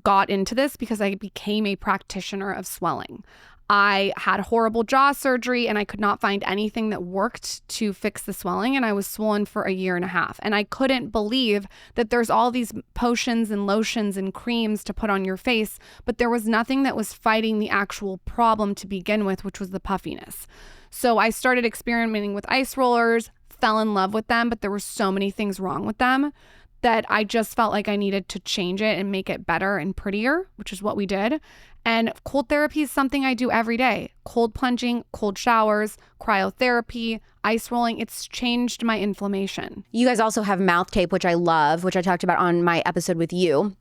got into this because I became a practitioner of swelling. I had horrible jaw surgery and I could not find anything that worked to fix the swelling, and I was swollen for 1.5 years. And I couldn't believe that there's all these potions and lotions and creams to put on your face, but there was nothing that was fighting the actual problem to begin with, which was the puffiness. So I started experimenting with ice rollers, fell in love with them, but there were so many things wrong with them that I just felt like I needed to change it and make it better and prettier, which is what we did. And cold therapy is something I do every day. Cold plunging, cold showers, cryotherapy, ice rolling. It's changed my inflammation. You guys also have mouth tape, which I love, which I talked about on my episode with you.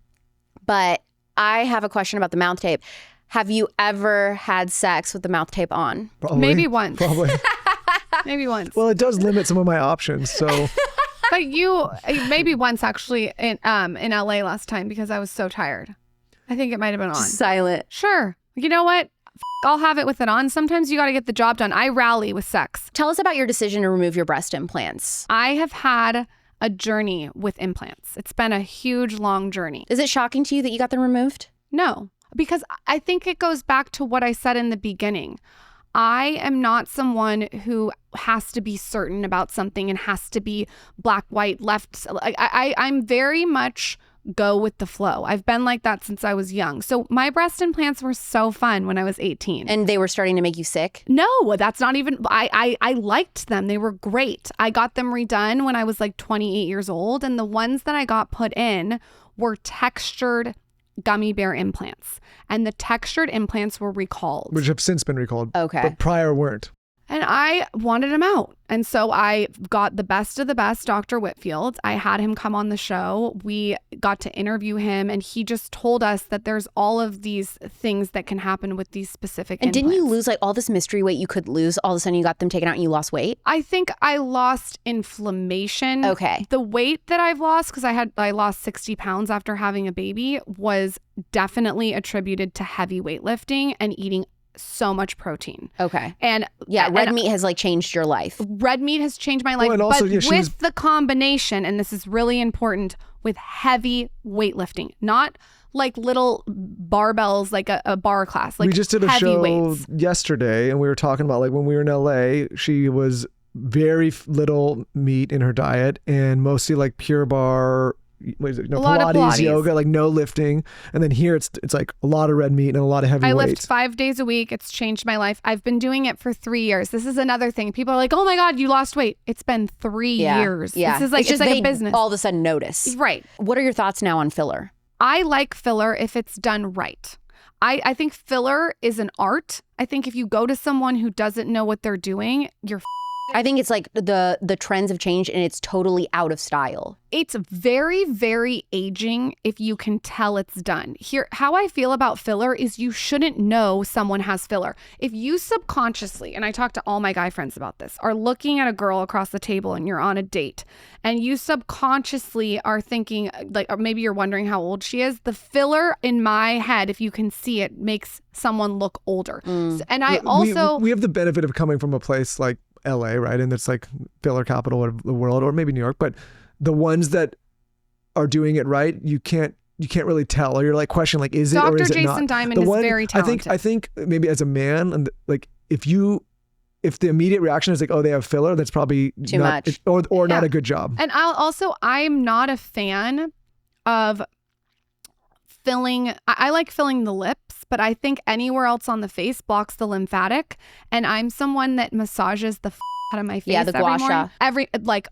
But I have a question about the mouth tape. Have you ever had sex with the mouth tape on? Probably. Maybe once. Probably. Maybe once. Well, it does limit some of my options, so... But maybe once actually in LA last time because I was so tired. I think it might have been on. Silent. Sure. You know what? I'll have it with it on. Sometimes you got to get the job done. I rally with sex. Tell us about your decision to remove your breast implants. I have had a journey with implants. It's been a huge, long journey. Is it shocking to you that you got them removed? No, because I think it goes back to what I said in the beginning. I am not someone who has to be certain about something and has to be black, white, left. I'm very much go with the flow. I've been like that since I was young. So my breast implants were so fun when I was 18. And they were starting to make you sick? No, that's not even, I liked them. They were great. I got them redone when I was like 28 years old. And the ones that I got put in were textured gummy bear implants, and the textured implants were recalled. Which have since been recalled. Okay. But prior weren't. And I wanted him out. And so I got the best of the best, Dr. Whitfield. I had him come on the show. We got to interview him, and he just told us that there's all of these things that can happen with these specific And didn't you implants. lose like all this mystery weight you could lose? All of a sudden you got them taken out and you lost weight? I think I lost inflammation. Okay. The weight that I've lost, because I lost 60 pounds after having a baby, was definitely attributed to heavy weightlifting and eating so much protein. Okay. And Yeah, red meat has like changed your life. red meat has changed my life. and also, but yeah, she with was- the combination, and this is really important, with heavy weightlifting, not like little barbells, like a bar class, like we just did a heavy show weights. yesterday, and we were talking about like when we were in LA, she was very little meat in her diet and mostly like pure bar. What is it? No, A lot of Pilates. yoga, like no lifting. And then here it's like a lot of red meat and a lot of heavy I weights. lift 5 days a week. It's changed my life. I've been doing it for 3 years. This is another thing. People are like, oh my God, you lost weight. It's been 3 years. Yeah. This is like, it's just like they a business. all of a sudden notice. Right. What are your thoughts now on filler? I like filler if it's done right. I think filler is an art. I think if you go to someone who doesn't know what they're doing, you're I think it's like the trends have changed and it's totally out of style. It's very, very aging if you can tell it's done. Here, how I feel about filler is you shouldn't know someone has filler. If you subconsciously, and I talk to all my guy friends about this, are looking at a girl across the table and you're on a date and you subconsciously are thinking, like, or maybe you're wondering how old she is, the filler in my head, if you can see it, makes someone look older. And I also... we have the benefit of coming from a place like LA, right? And it's like filler capital of the world, or maybe New York, but the ones that are doing it right, you can't really tell, or you're like questioning, like, is it or is it not? Dr. Jason Diamond is very talented. I think maybe as a man, and like if the immediate reaction is like, oh, they have filler, that's probably Too much. or not a good job. And I'm not a fan of filling. I like filling the lips, but I think anywhere else on the face blocks the lymphatic. And I'm someone that massages the out of my face. Yeah, the gua sha.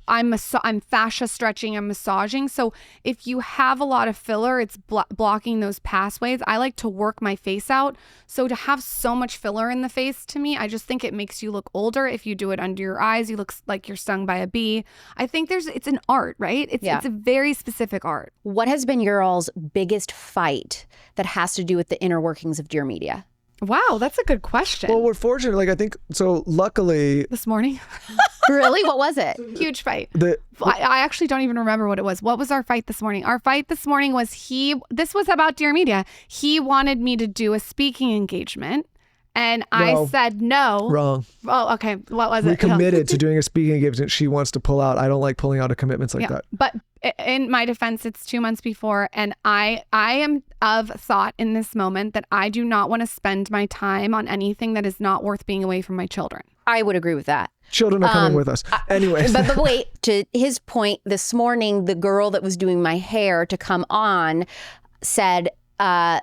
I'm fascia stretching, I'm massaging. So if you have a lot of filler, it's blocking those pathways. I like to work my face out. So to have so much filler in the face, to me, I just think it makes you look older. If you do it under your eyes, you look like you're stung by a bee. I think it's an art, right? It's a very specific art. What has been your all's biggest fight that has to do with the inner workings of Dear Media? Wow, that's a good question. Well, we're fortunate. Like, I think so. Luckily, This morning, Really? What was it? huge fight. I I actually don't even remember what it was. What was our fight this morning? Our fight this morning was this was about Dear Media. He wanted me to do a speaking engagement. And I said no. wrong. Oh, okay. What was We it? committed to doing a speaking engagement. She wants to pull out. I don't like pulling out of commitments like that. But in my defense, it's 2 months before. And I am of thought in this moment that I do not want to spend my time on anything that is not worth being away from my children. I would agree with that. Children are coming with us. Anyway. But wait, to his point, this morning, the girl that was doing my hair to come on said,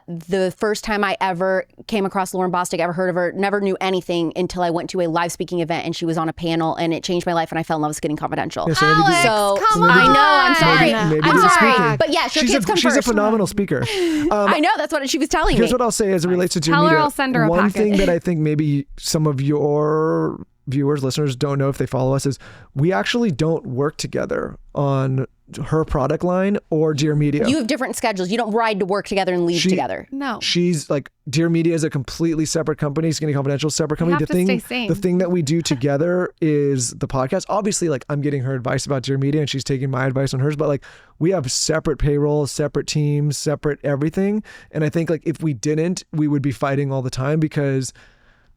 the first time I ever came across Lauryn Bosstick, ever heard of her, never knew anything until I went to a live speaking event and she was on a panel and it changed my life and I fell in love with Getting Confidential. Yeah, so maybe Alex, So come I on. know, I'm sorry. Maybe I'm the sorry. speaking. But yeah, kids come she's first. a phenomenal speaker. I know, that's what she was telling me. Here's what I'll say as it relates to Dear Tell her Media. I'll send her a One packet. thing that I think maybe some of your viewers, listeners don't know if they follow us is we actually don't work together on her product line or Dear Media. You have different schedules. You don't ride to work together and leave together. No. She's like, Dear Media is a completely separate company. Skinny Confidential, separate company. have to stay sane. The thing that we do together is the podcast. Obviously, like I'm getting her advice about Dear Media and she's taking my advice on hers, but like we have separate payrolls, separate teams, separate everything. And I think like if we didn't, we would be fighting all the time because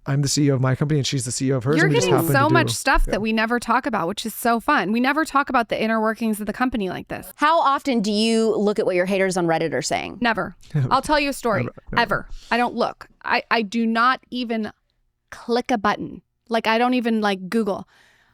I'm the CEO of my company and she's the CEO of hers. You're and we just getting happen so to much stuff that we never talk about, which is so fun. We never talk about the inner workings of the company like this. How often do you look at what your haters on Reddit are saying? Never. I'll tell you a story. Ever. I don't look. I do not even click a button. Like I don't even like Google.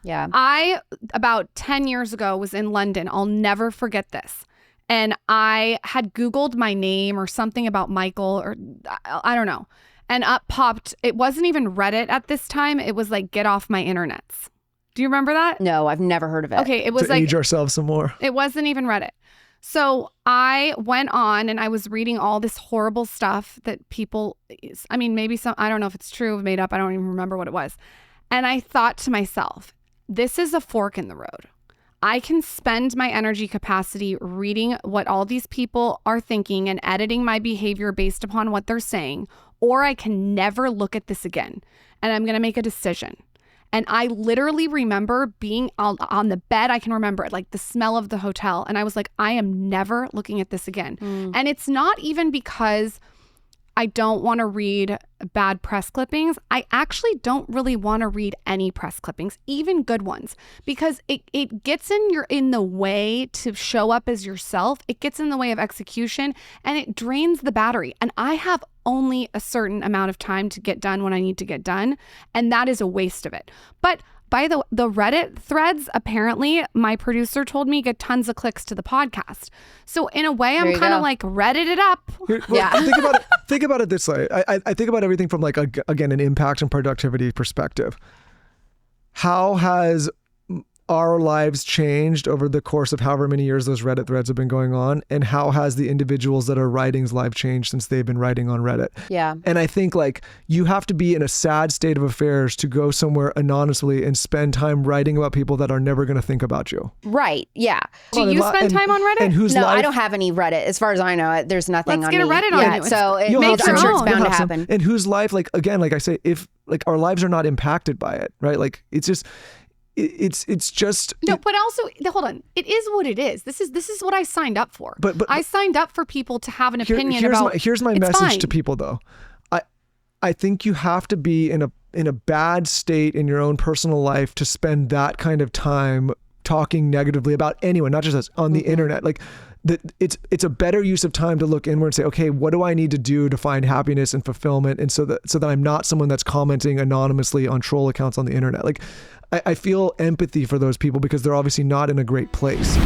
Yeah. I, about 10 years ago, was in London. I'll never forget this. And I had Googled my name or something about Michael or I don't know. And up popped, it wasn't even Reddit at this time. It was like, get off my internets. Do you remember that? No, I've never heard of it. Okay, it was to like, age ourselves some more. it wasn't even Reddit. So I went on and I was reading all this horrible stuff that people, I mean, maybe some, I don't know if it's true, made up. I don't even remember what it was. And I thought to myself, this is a fork in the road. I can spend my energy capacity reading what all these people are thinking and editing my behavior based upon what they're saying, or I can never look at this again. And I'm going to make a decision. And I literally remember being on the bed. I can remember it, like the smell of the hotel. And I was like, I am never looking at this again. And it's not even because I don't want to read bad press clippings. I actually don't really want to read any press clippings, even good ones, because it gets in the way to show up as yourself. It gets in the way of execution, and it drains the battery. And I have only a certain amount of time to get done when I need to get done, and that is a waste of it. But by the Reddit threads, apparently, my producer told me, get tons of clicks to the podcast. So in a way, I'm kind of like Reddit it up. Think about it this way. I think about everything from like, again, an impact and productivity perspective. How has our lives changed over the course of however many years those Reddit threads have been going on? And how has the individuals that are writing's life changed since they've been writing on Reddit? Yeah. And I think like you have to be in a sad state of affairs to go somewhere anonymously and spend time writing about people that are never going to think about you. Right. Yeah. Do you spend time on Reddit? And whose No, life, I don't have any Reddit. As far as I know, there's nothing Let's on get a Reddit on you. So You'll I'm have sure some. it's bound to happen. And whose life, like, again, like I say, if like our lives are not impacted by it, right? Like it's just, it's just but also hold on. It is what it is. This is what I signed up for. But I signed up for people to have an opinion here's my message fine. to people though. I think you have to be in a bad state in your own personal life to spend that kind of time talking negatively about anyone, not just us, on the internet. Like it's a better use of time to look inward and say, okay, what do I need to do to find happiness and fulfillment, and so that I'm not someone that's commenting anonymously on troll accounts on the internet. Like I feel empathy for those people because they're obviously not in a great place.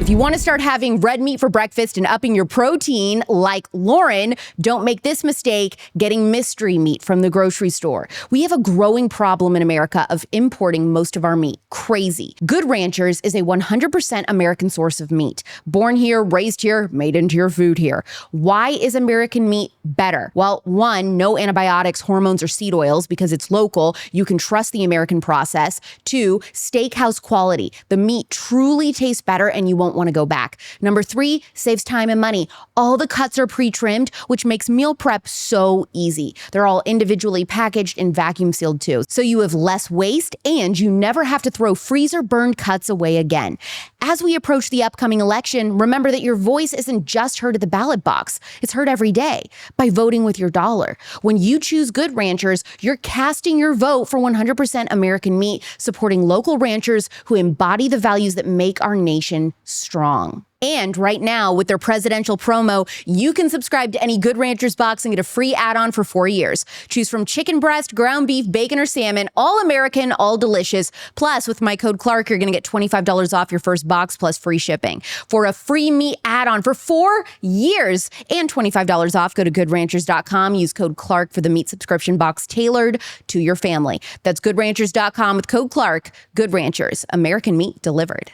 If you want to start having red meat for breakfast and upping your protein like Lauryn, don't make this mistake getting mystery meat from the grocery store. We have a growing problem in America of importing most of our meat. Crazy. Good Ranchers is a 100% American source of meat. Born here, raised here, made into your food here. Why is American meat better? Well, one, no antibiotics, hormones, or seed oils because it's local. You can trust the American process. Two, steakhouse quality. The meat truly tastes better and you won't want to go back. Number three, saves time and money. All the cuts are pre-trimmed, which makes meal prep so easy. They're all individually packaged and vacuum sealed too. So you have less waste and you never have to throw freezer burned cuts away again. As we approach the upcoming election, remember that your voice isn't just heard at the ballot box. It's heard every day by voting with your dollar. When you choose Good Ranchers, you're casting your vote for 100% American meat, supporting local ranchers who embody the values that make our nation strong. And right now, with their presidential promo, you can subscribe to any Good Ranchers box and get a free add-on for 4 years. Choose from chicken breast, ground beef, bacon, or salmon, all American, all delicious. Plus, with my code Clark, you're going to get $25 off your first box plus free shipping. For a free meat add-on for 4 years and $25 off, go to goodranchers.com. Use code Clark for the meat subscription box tailored to your family. That's goodranchers.com with code Clark. Good Ranchers, American meat delivered.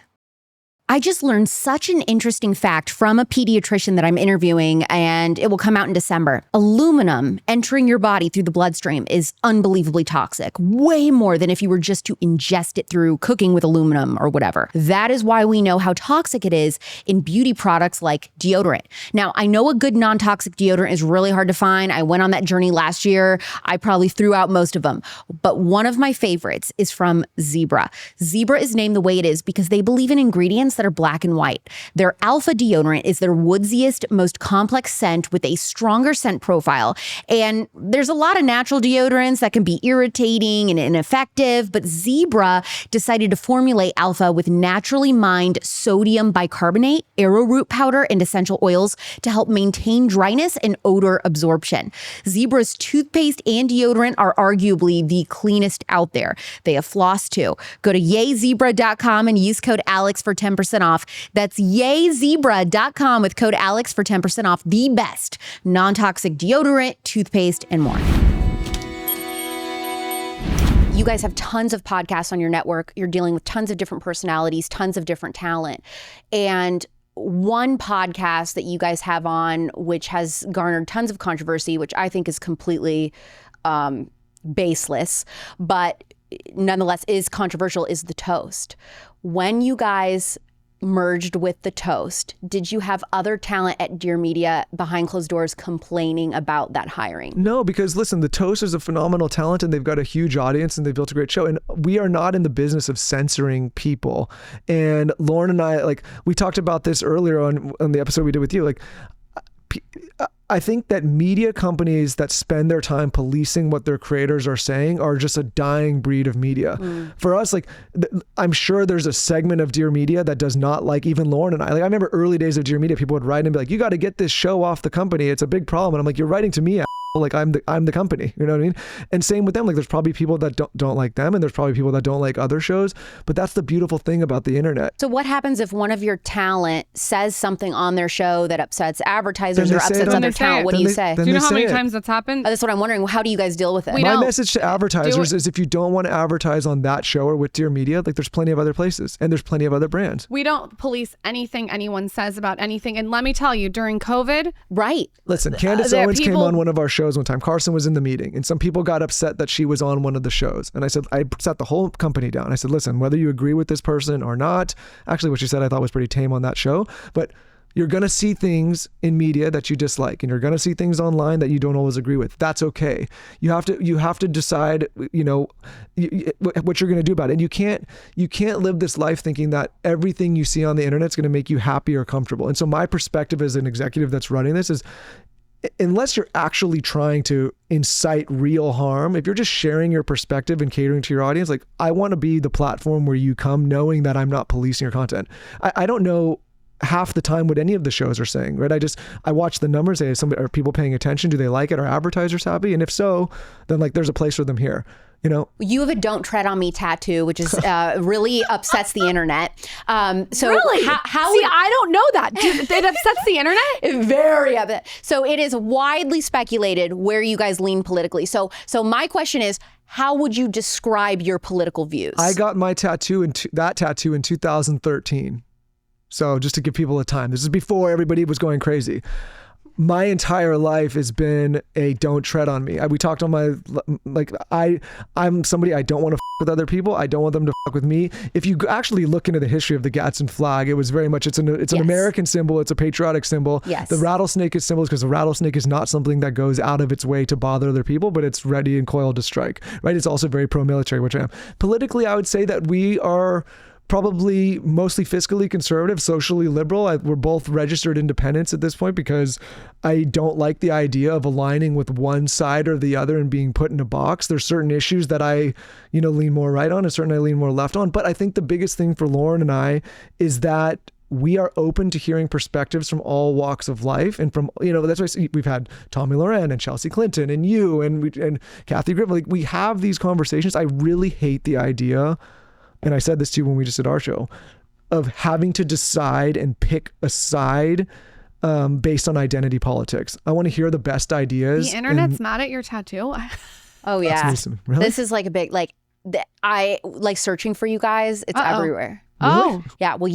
I just learned such an interesting fact from a pediatrician that I'm interviewing, and it will come out in December. Aluminum entering your body through the bloodstream is unbelievably toxic, way more than if you were just to ingest it through cooking with aluminum or whatever. That is why we know how toxic it is in beauty products like deodorant. Now, I know a good non-toxic deodorant is really hard to find. I went on that journey last year. I probably threw out most of them, but one of my favorites is from Zebra. Zebra is named the way it is because they believe in ingredients that are black and white. Their alpha deodorant is their woodsiest, most complex scent with a stronger scent profile. And there's a lot of natural deodorants that can be irritating and ineffective, but Zebra decided to formulate alpha with naturally mined sodium bicarbonate, arrowroot powder, and essential oils to help maintain dryness and odor absorption. Zebra's toothpaste and deodorant are arguably the cleanest out there. They have floss too. Go to yayzebra.com and use code Alex for 10% off. That's yayzebra.com with code Alex for 10% off the best non-toxic deodorant, toothpaste, and more. You guys have tons of podcasts on your network. You're dealing with tons of different personalities, tons of different talent. And one podcast that you guys have on, which has garnered tons of controversy, which I think is completely baseless, but nonetheless is controversial, is the toast. When you guys merged with the toast, did you have other talent at Dear Media behind closed doors complaining about that hiring? No, because listen, the toast is a phenomenal talent and they've got a huge audience and they've built a great show. And we are not in the business of censoring people. And Lauryn and I, like, we talked about this earlier on the episode we did with you. Like, I think that media companies that spend their time policing what their creators are saying are just a dying breed of media. For us, like, I'm sure there's a segment of Dear Media that does not like even Lauryn and I. Like, I remember early days of Dear Media, people would write and be like, you got to get this show off the company. It's a big problem. And I'm like, you're writing to me. Like, I'm the company, you know what I mean? And same with them. Like, there's probably people that don't like them, and there's probably people that don't like other shows, but that's the beautiful thing about the internet. So what happens if one of your talent says something on their show that upsets advertisers or upsets other talent? What do you say? Do you know how many times that's happened? That's what I'm wondering. How do you guys deal with it? My message to advertisers is if you don't want to advertise on that show or with Dear Media, like, there's plenty of other places and there's plenty of other brands. We don't police anything anyone says about anything. And let me tell you, during COVID. Right. Listen, Candace Owens came on one of our shows one time. Carson was in the meeting and some people got upset that she was on one of the shows. And I sat the whole company down. I said, listen, whether you agree with this person or not, actually what she said I thought was pretty tame on that show, but you're going to see things in media that you dislike and you're going to see things online that you don't always agree with. That's okay. You have to decide, you know, what you're going to do about it. And you can't live this life thinking that everything you see on the internet is going to make you happy or comfortable. And so my perspective as an executive that's running this is, unless you're actually trying to incite real harm, if you're just sharing your perspective and catering to your audience, like, I want to be the platform where you come knowing that I'm not policing your content. I don't know half the time what any of the shows are saying, right? I watch the numbers. Say, are people paying attention? Do they like it? Are advertisers happy? And if so, then, like, there's a place for them here. You know, you have a "Don't Tread on Me" tattoo, which is really upsets the internet. So really, I don't know that. It upsets the internet. Very upset. So it is widely speculated where you guys lean politically. So my question is, how would you describe your political views? I got my tattoo in 2013. So just to give people a time, this is before everybody was going crazy. My entire life has been a "don't tread on me." We talked on my, like, I'm somebody, I don't want to with other people. I don't want them to with me. If you actually look into the history of the Gadsden flag, it was very much, it's an American symbol. It's a patriotic symbol. Yes. The rattlesnake is symbol because the rattlesnake is not something that goes out of its way to bother other people, but it's ready and coiled to strike, right? It's also very pro-military, which I am. Politically, I would say that we are probably mostly fiscally conservative, socially liberal. We're both registered independents at this point because I don't like the idea of aligning with one side or the other and being put in a box. There's certain issues that I, lean more right on and certain I lean more left on. But I think the biggest thing for Lauryn and I is that we are open to hearing perspectives from all walks of life. And from, that's why we've had Tommy Loren and Chelsea Clinton and you and Kathy Griffin. Like, we have these conversations. I really hate the idea, and I said this to you when we just did our show, of having to decide and pick a side based on identity politics. I want to hear the best ideas. The internet's mad at your tattoo. Oh yeah. Really? This is like a big, I like searching for you guys. It's everywhere. Really? Oh. Yeah, well,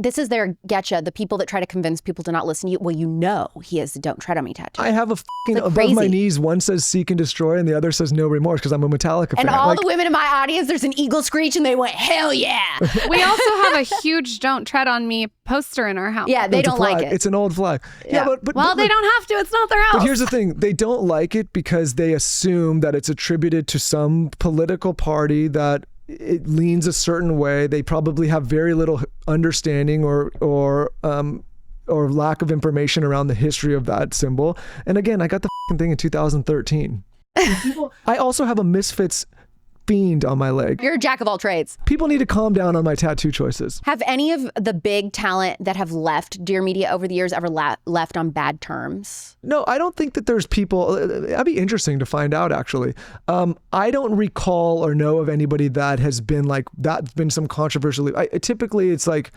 this is their getcha, the people that try to convince people to not listen to you. Well, he has the "Don't Tread on Me" tattoo. I have above my knees, one says "Seek and Destroy" and the other says "No Remorse" because I'm a Metallica fan. And all the women in my audience, there's an eagle screech and they went, hell yeah. We also have a huge "Don't Tread on Me" poster in our house. Yeah, they don't like it. It's an old flag. Yeah, but they don't have to. It's not their house. But here's the thing. They don't like it because they assume that it's attributed to some political party that it leans a certain way. They probably have very little understanding or lack of information around the history of that symbol. And again, I got the thing in 2013. I also have a Misfits fiend on my leg. You're a jack of all trades. People need to calm down on my tattoo choices. Have any of the big talent that have left Dear Media over the years ever left on bad terms? No, I don't think that there's people. That'd be interesting to find out, actually. I don't recall or know of anybody that has been that's been some controversial. Typically, it's like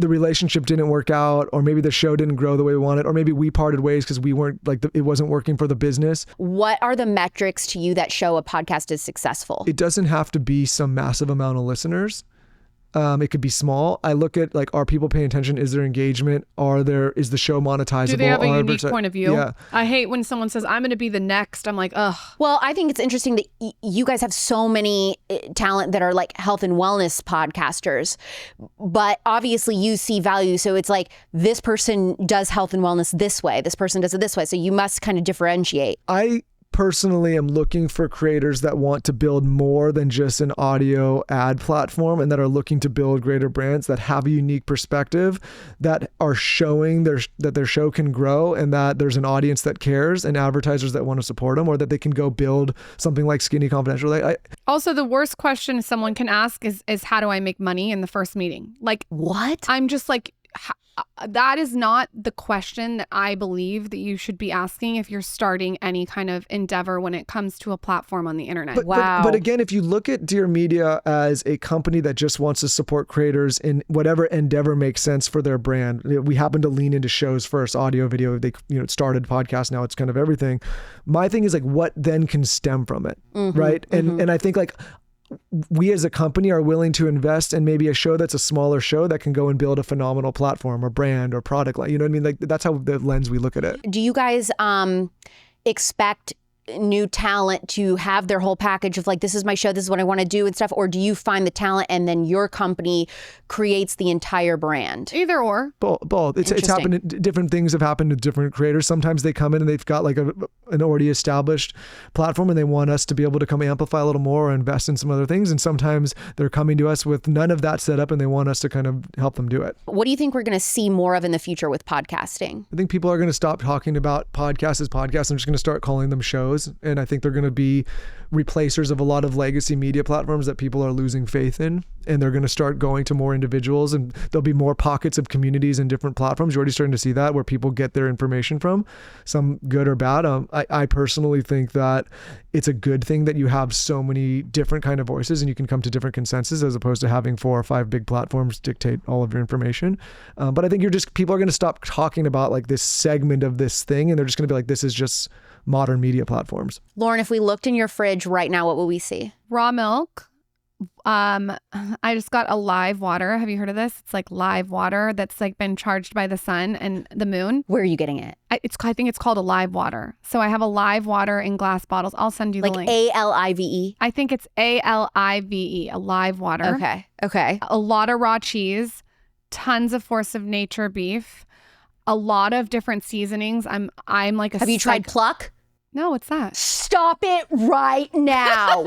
the relationship didn't work out, or maybe the show didn't grow the way we wanted, or maybe we parted ways because we weren't it wasn't working for the business. What are the metrics to you that show a podcast is successful? It doesn't have to be some massive amount of listeners. It could be small. I look at like, are people paying attention? Is there engagement? Is the show monetizable? Do they have a unique point of view? Yeah. I hate when someone says, I'm going to be the next. I'm like, ugh. Well, I think it's interesting that you guys have so many talent that are like health and wellness podcasters, but obviously you see value. So it's like, this person does health and wellness this way. This person does it this way. So you must kind of differentiate. I personally am looking for creators that want to build more than just an audio ad platform and that are looking to build greater brands that have a unique perspective, that are showing that their show can grow and that there's an audience that cares and advertisers that want to support them, or that they can go build something like Skinny Confidential. Also, the worst question someone can ask is how do I make money in the first meeting? Like, what? I'm just like, that is not the question that I believe that you should be asking if you're starting any kind of endeavor when it comes to a platform on the internet. But again, if you look at Dear Media as a company that just wants to support creators in whatever endeavor makes sense for their brand, we happen to lean into shows first, audio, video. They it started podcast, now it's kind of everything. My thing is like, what then can stem from it, right? And I think like, we as a company are willing to invest in maybe a show that's a smaller show that can go and build a phenomenal platform or brand or product. Like, you know what I mean? Like, that's how the lens we look at it. Do you guys expect new talent to have their whole package of like, this is my show, this is what I want to do and stuff? Or do you find the talent and then your company creates the entire brand? Either or. Both. It's happened. Different things have happened to different creators. Sometimes they come in and they've got like an already established platform and they want us to be able to come amplify a little more or invest in some other things. And sometimes they're coming to us with none of that set up and they want us to kind of help them do it. What do you think we're going to see more of in the future with podcasting? I think people are going to stop talking about podcasts as podcasts. I'm just going to start calling them shows. And I think they're going to be replacers of a lot of legacy media platforms that people are losing faith in. And they're going to start going to more individuals, and there'll be more pockets of communities and different platforms. You're already starting to see that, where people get their information from, some good or bad. I personally think that it's a good thing that you have so many different kind of voices and you can come to different consensus, as opposed to having 4 or 5 big platforms dictate all of your information. But I think people are going to stop talking about like this segment of this thing, and they're just going to be like, this is just modern media platforms. Lauryn, if we looked in your fridge right now, what would we see? Raw milk. I just got a live water. Have you heard of this? It's like live water that's like been charged by the sun and the moon. Where are you getting it? I think it's called a live water. So I have a live water in glass bottles. I'll send you the link. Like ALIVE? I think it's ALIVE, a live water. Okay. A lot of raw cheese, tons of Force of Nature beef, a lot of different seasonings. I'm like a Have you tried Pluck? No, what's that? Stop it right now.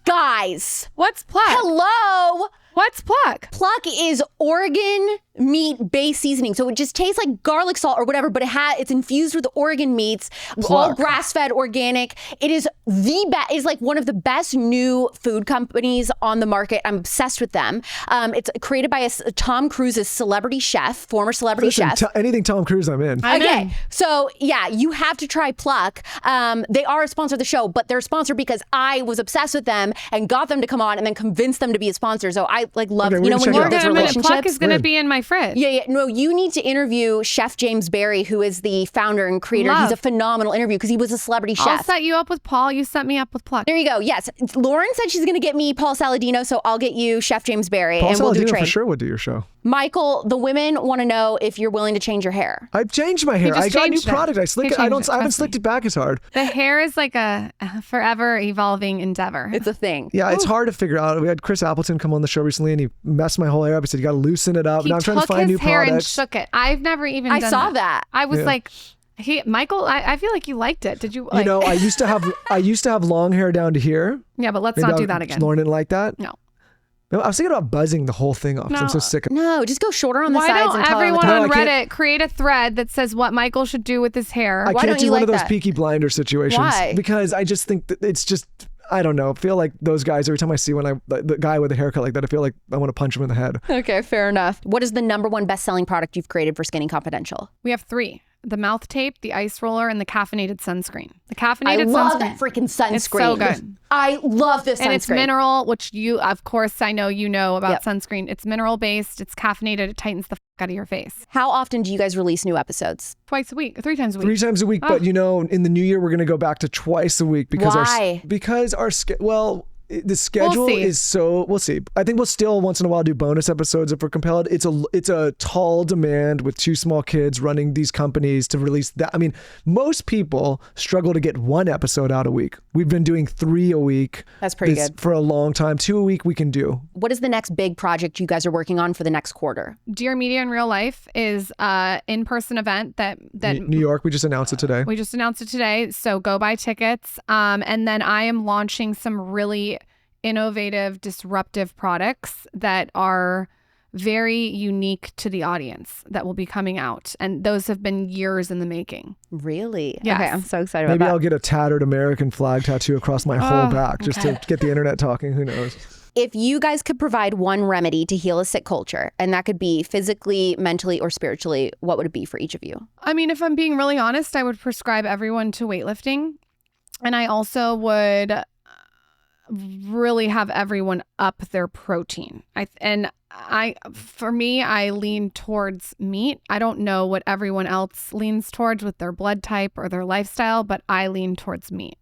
Guys. What's Pluck? Hello. What's Pluck? Pluck is Oregon meat-based seasoning. So it just tastes like garlic salt or whatever, but it's infused with Oregon meats, all grass-fed, organic. It is is like one of the best new food companies on the market. I'm obsessed with them. It's created by Tom Cruise's celebrity chef, former celebrity chef. Anything Tom Cruise, I'm in. Okay, so yeah, you have to try Pluck. They are a sponsor of the show, but they're a sponsor because I was obsessed with them and got them to come on and then convinced them to be a sponsor. So I like love, okay, you know, when you have those relationships. Pluck is going to be in my fridge. Yeah. No, you need to interview Chef James Barry, who is the founder and creator. He's a phenomenal interview because he was a celebrity chef. I'll set you up with Paul. You set me up with Pluck. There you go. Yes. Lauryn said she's going to get me Paul Saladino, so I'll get you Chef James Barry, and we'll do a trade. For sure would do your show. Michael, the women want to know if you're willing to change your hair. I've changed my hair. I got a new product. I haven't slicked it back as hard. The hair is like a forever evolving endeavor. It's a thing. Yeah, it's hard to figure out. We had Chris Appleton come on the show recently, and he messed my whole hair up. He said, you got to loosen it up. Now I'm trying to find new products. He took his hair and shook it. I've never even done that. I saw that. I was like... Michael, I feel like you liked it. Did you? Like... You know, I used to have long hair down to here. Yeah, but let's not do that again. Lauryn didn't like that. No. I was thinking about buzzing the whole thing off. No. I'm so sick of it. No, just go shorter on the Why sides. Why don't everyone on Reddit create a thread that says what Michael should do with his hair? I can't do one of those Peaky Blinders situations. Why? Because I just think that it's just, I don't know. I feel like those guys, every time I see the guy with a haircut like that, I feel like I want to punch him in the head. Okay, fair enough. What is the #1 best-selling product you've created for Skinny Confidential? We have 3. The mouth tape, the ice roller, and the caffeinated sunscreen. The caffeinated sunscreen. I love that freaking sunscreen. It's so good. I love this sunscreen. And it's mineral, which of course, I know you know about sunscreen. It's mineral-based. It's caffeinated. It tightens the out of your face. How often do you guys release new episodes? Twice a week. 3 times a week. 3 times a week. Oh. But, you know, in the new year, we're going to go back to twice a week. Because Why? Because the schedule is so, we'll see. I think we'll still once in a while do bonus episodes if we're compelled. It's a tall demand with 2 small kids running these companies to release that. I mean, most people struggle to get 1 episode out a week. We've been doing 3 a week. That's pretty good. For a long time. 2 a week we can do. What is the next big project you guys are working on for the next quarter? Dear Media in Real Life is an in-person event that New York, we just announced it today. We just announced it today. So go buy tickets. And then I am launching some really innovative, disruptive products that are very unique to the audience that will be coming out. And those have been years in the making. Really? Yes. Okay, I'm so excited about that. Maybe I'll get a tattered American flag tattoo across my whole back just to get the internet talking. Who knows? If you guys could provide one remedy to heal a sick culture, and that could be physically, mentally, or spiritually, what would it be for each of you? I mean, if I'm being really honest, I would prescribe everyone to weightlifting. And I also would really have everyone up their protein. For me, I lean towards meat. I don't know what everyone else leans towards with their blood type or their lifestyle, but I lean towards meat.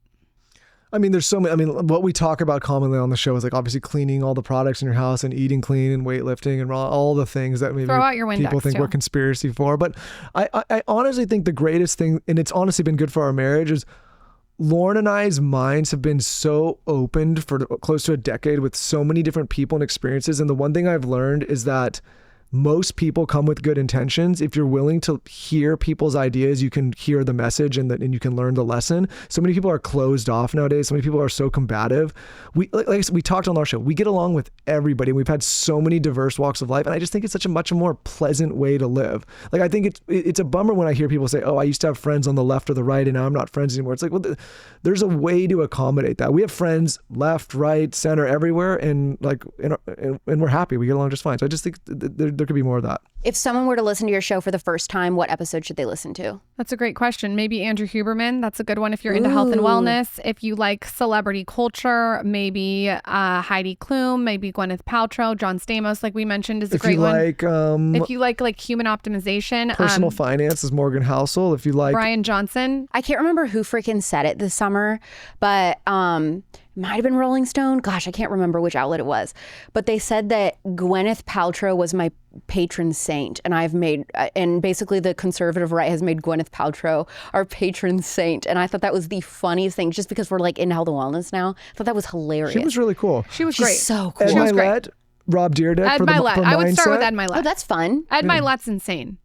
I mean, there's so many. I mean, what we talk about commonly on the show is like obviously cleaning all the products in your house and eating clean and weightlifting and all the things that maybe throw out your people think we're conspiracy for. But I honestly think the greatest thing, and it's honestly been good for our marriage, is Lauryn and I's minds have been so opened for close to a decade with so many different people and experiences. And the one thing I've learned is that most people come with good intentions. If you're willing to hear people's ideas, you can hear the message and you can learn the lesson. So many people are closed off nowadays. So many people are so combative. We talked on our show. We get along with everybody. We've had so many diverse walks of life, and I just think it's such a much more pleasant way to live. Like, I think it's a bummer when I hear people say, "Oh, I used to have friends on the left or the right, and now I'm not friends anymore." It's like, well, there's a way to accommodate that. We have friends left, right, center, everywhere, and we're happy. We get along just fine. So I just think there could be more of that. If someone were to listen to your show for the first time, what episode should they listen to? That's a great question. Maybe Andrew Huberman. That's a good one if you're into health and wellness. If you like celebrity culture, maybe Heidi Klum, maybe Gwyneth Paltrow, John Stamos, like we mentioned, is a great one. If you like human optimization. Personal finance is Morgan Housel. If you like Brian Johnson. I can't remember who freaking said it this summer, but might have been Rolling Stone. Gosh, I can't remember which outlet it was. But they said that Gwyneth Paltrow was my patron saint. And basically the conservative right has made Gwyneth Paltrow our patron saint. And I thought that was the funniest thing, just because we're like in health and wellness now. I thought that was hilarious. She was really cool. She's great. So cool. Ed Milet, Rob Dyrdek. Ed Milet. I would start with Ed Milet. Oh, that's fun. Ed Milet's insane.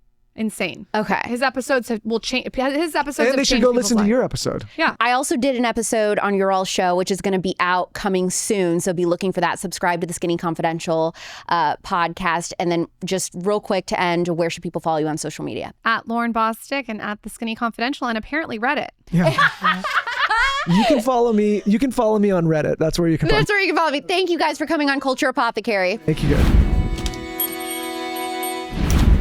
Okay. His episodes will change. His episodes and they should go listen to your episode. Yeah. I also did an episode on Your All Show, which is going to be out coming soon. So be looking for that. Subscribe to the Skinny Confidential podcast. And then just real quick to end, where should people follow you on social media? At Lauryn Bosstick and at the Skinny Confidential, and apparently Reddit. Yeah. You can follow me. You can follow me on Reddit. That's where you can. That's where you can follow me. Thank you guys for coming on Culture Apothecary. Thank you guys.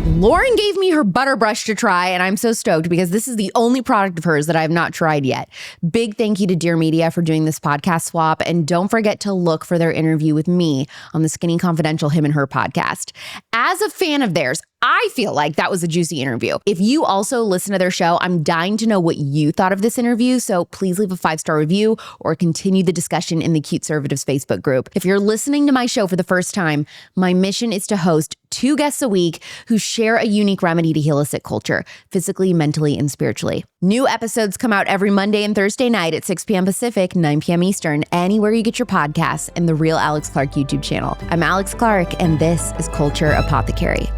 Lauryn gave me her butter brush to try, and I'm so stoked because this is the only product of hers that I have not tried yet. Big thank you to Dear Media for doing this podcast swap, and don't forget to look for their interview with me on the Skinny Confidential Him and Her podcast. As a fan of theirs, I feel like that was a juicy interview. If you also listen to their show, I'm dying to know what you thought of this interview, so please leave a 5-star review or continue the discussion in the Cute Conservatives Facebook group. If you're listening to my show for the first time, my mission is to host 2 guests a week who share a unique remedy to heal a sick culture, physically, mentally, and spiritually. New episodes come out every Monday and Thursday night at 6 p.m. Pacific, 9 p.m. Eastern, anywhere you get your podcasts, and the Real Alex Clark YouTube channel. I'm Alex Clark, and this is Culture Apothecary.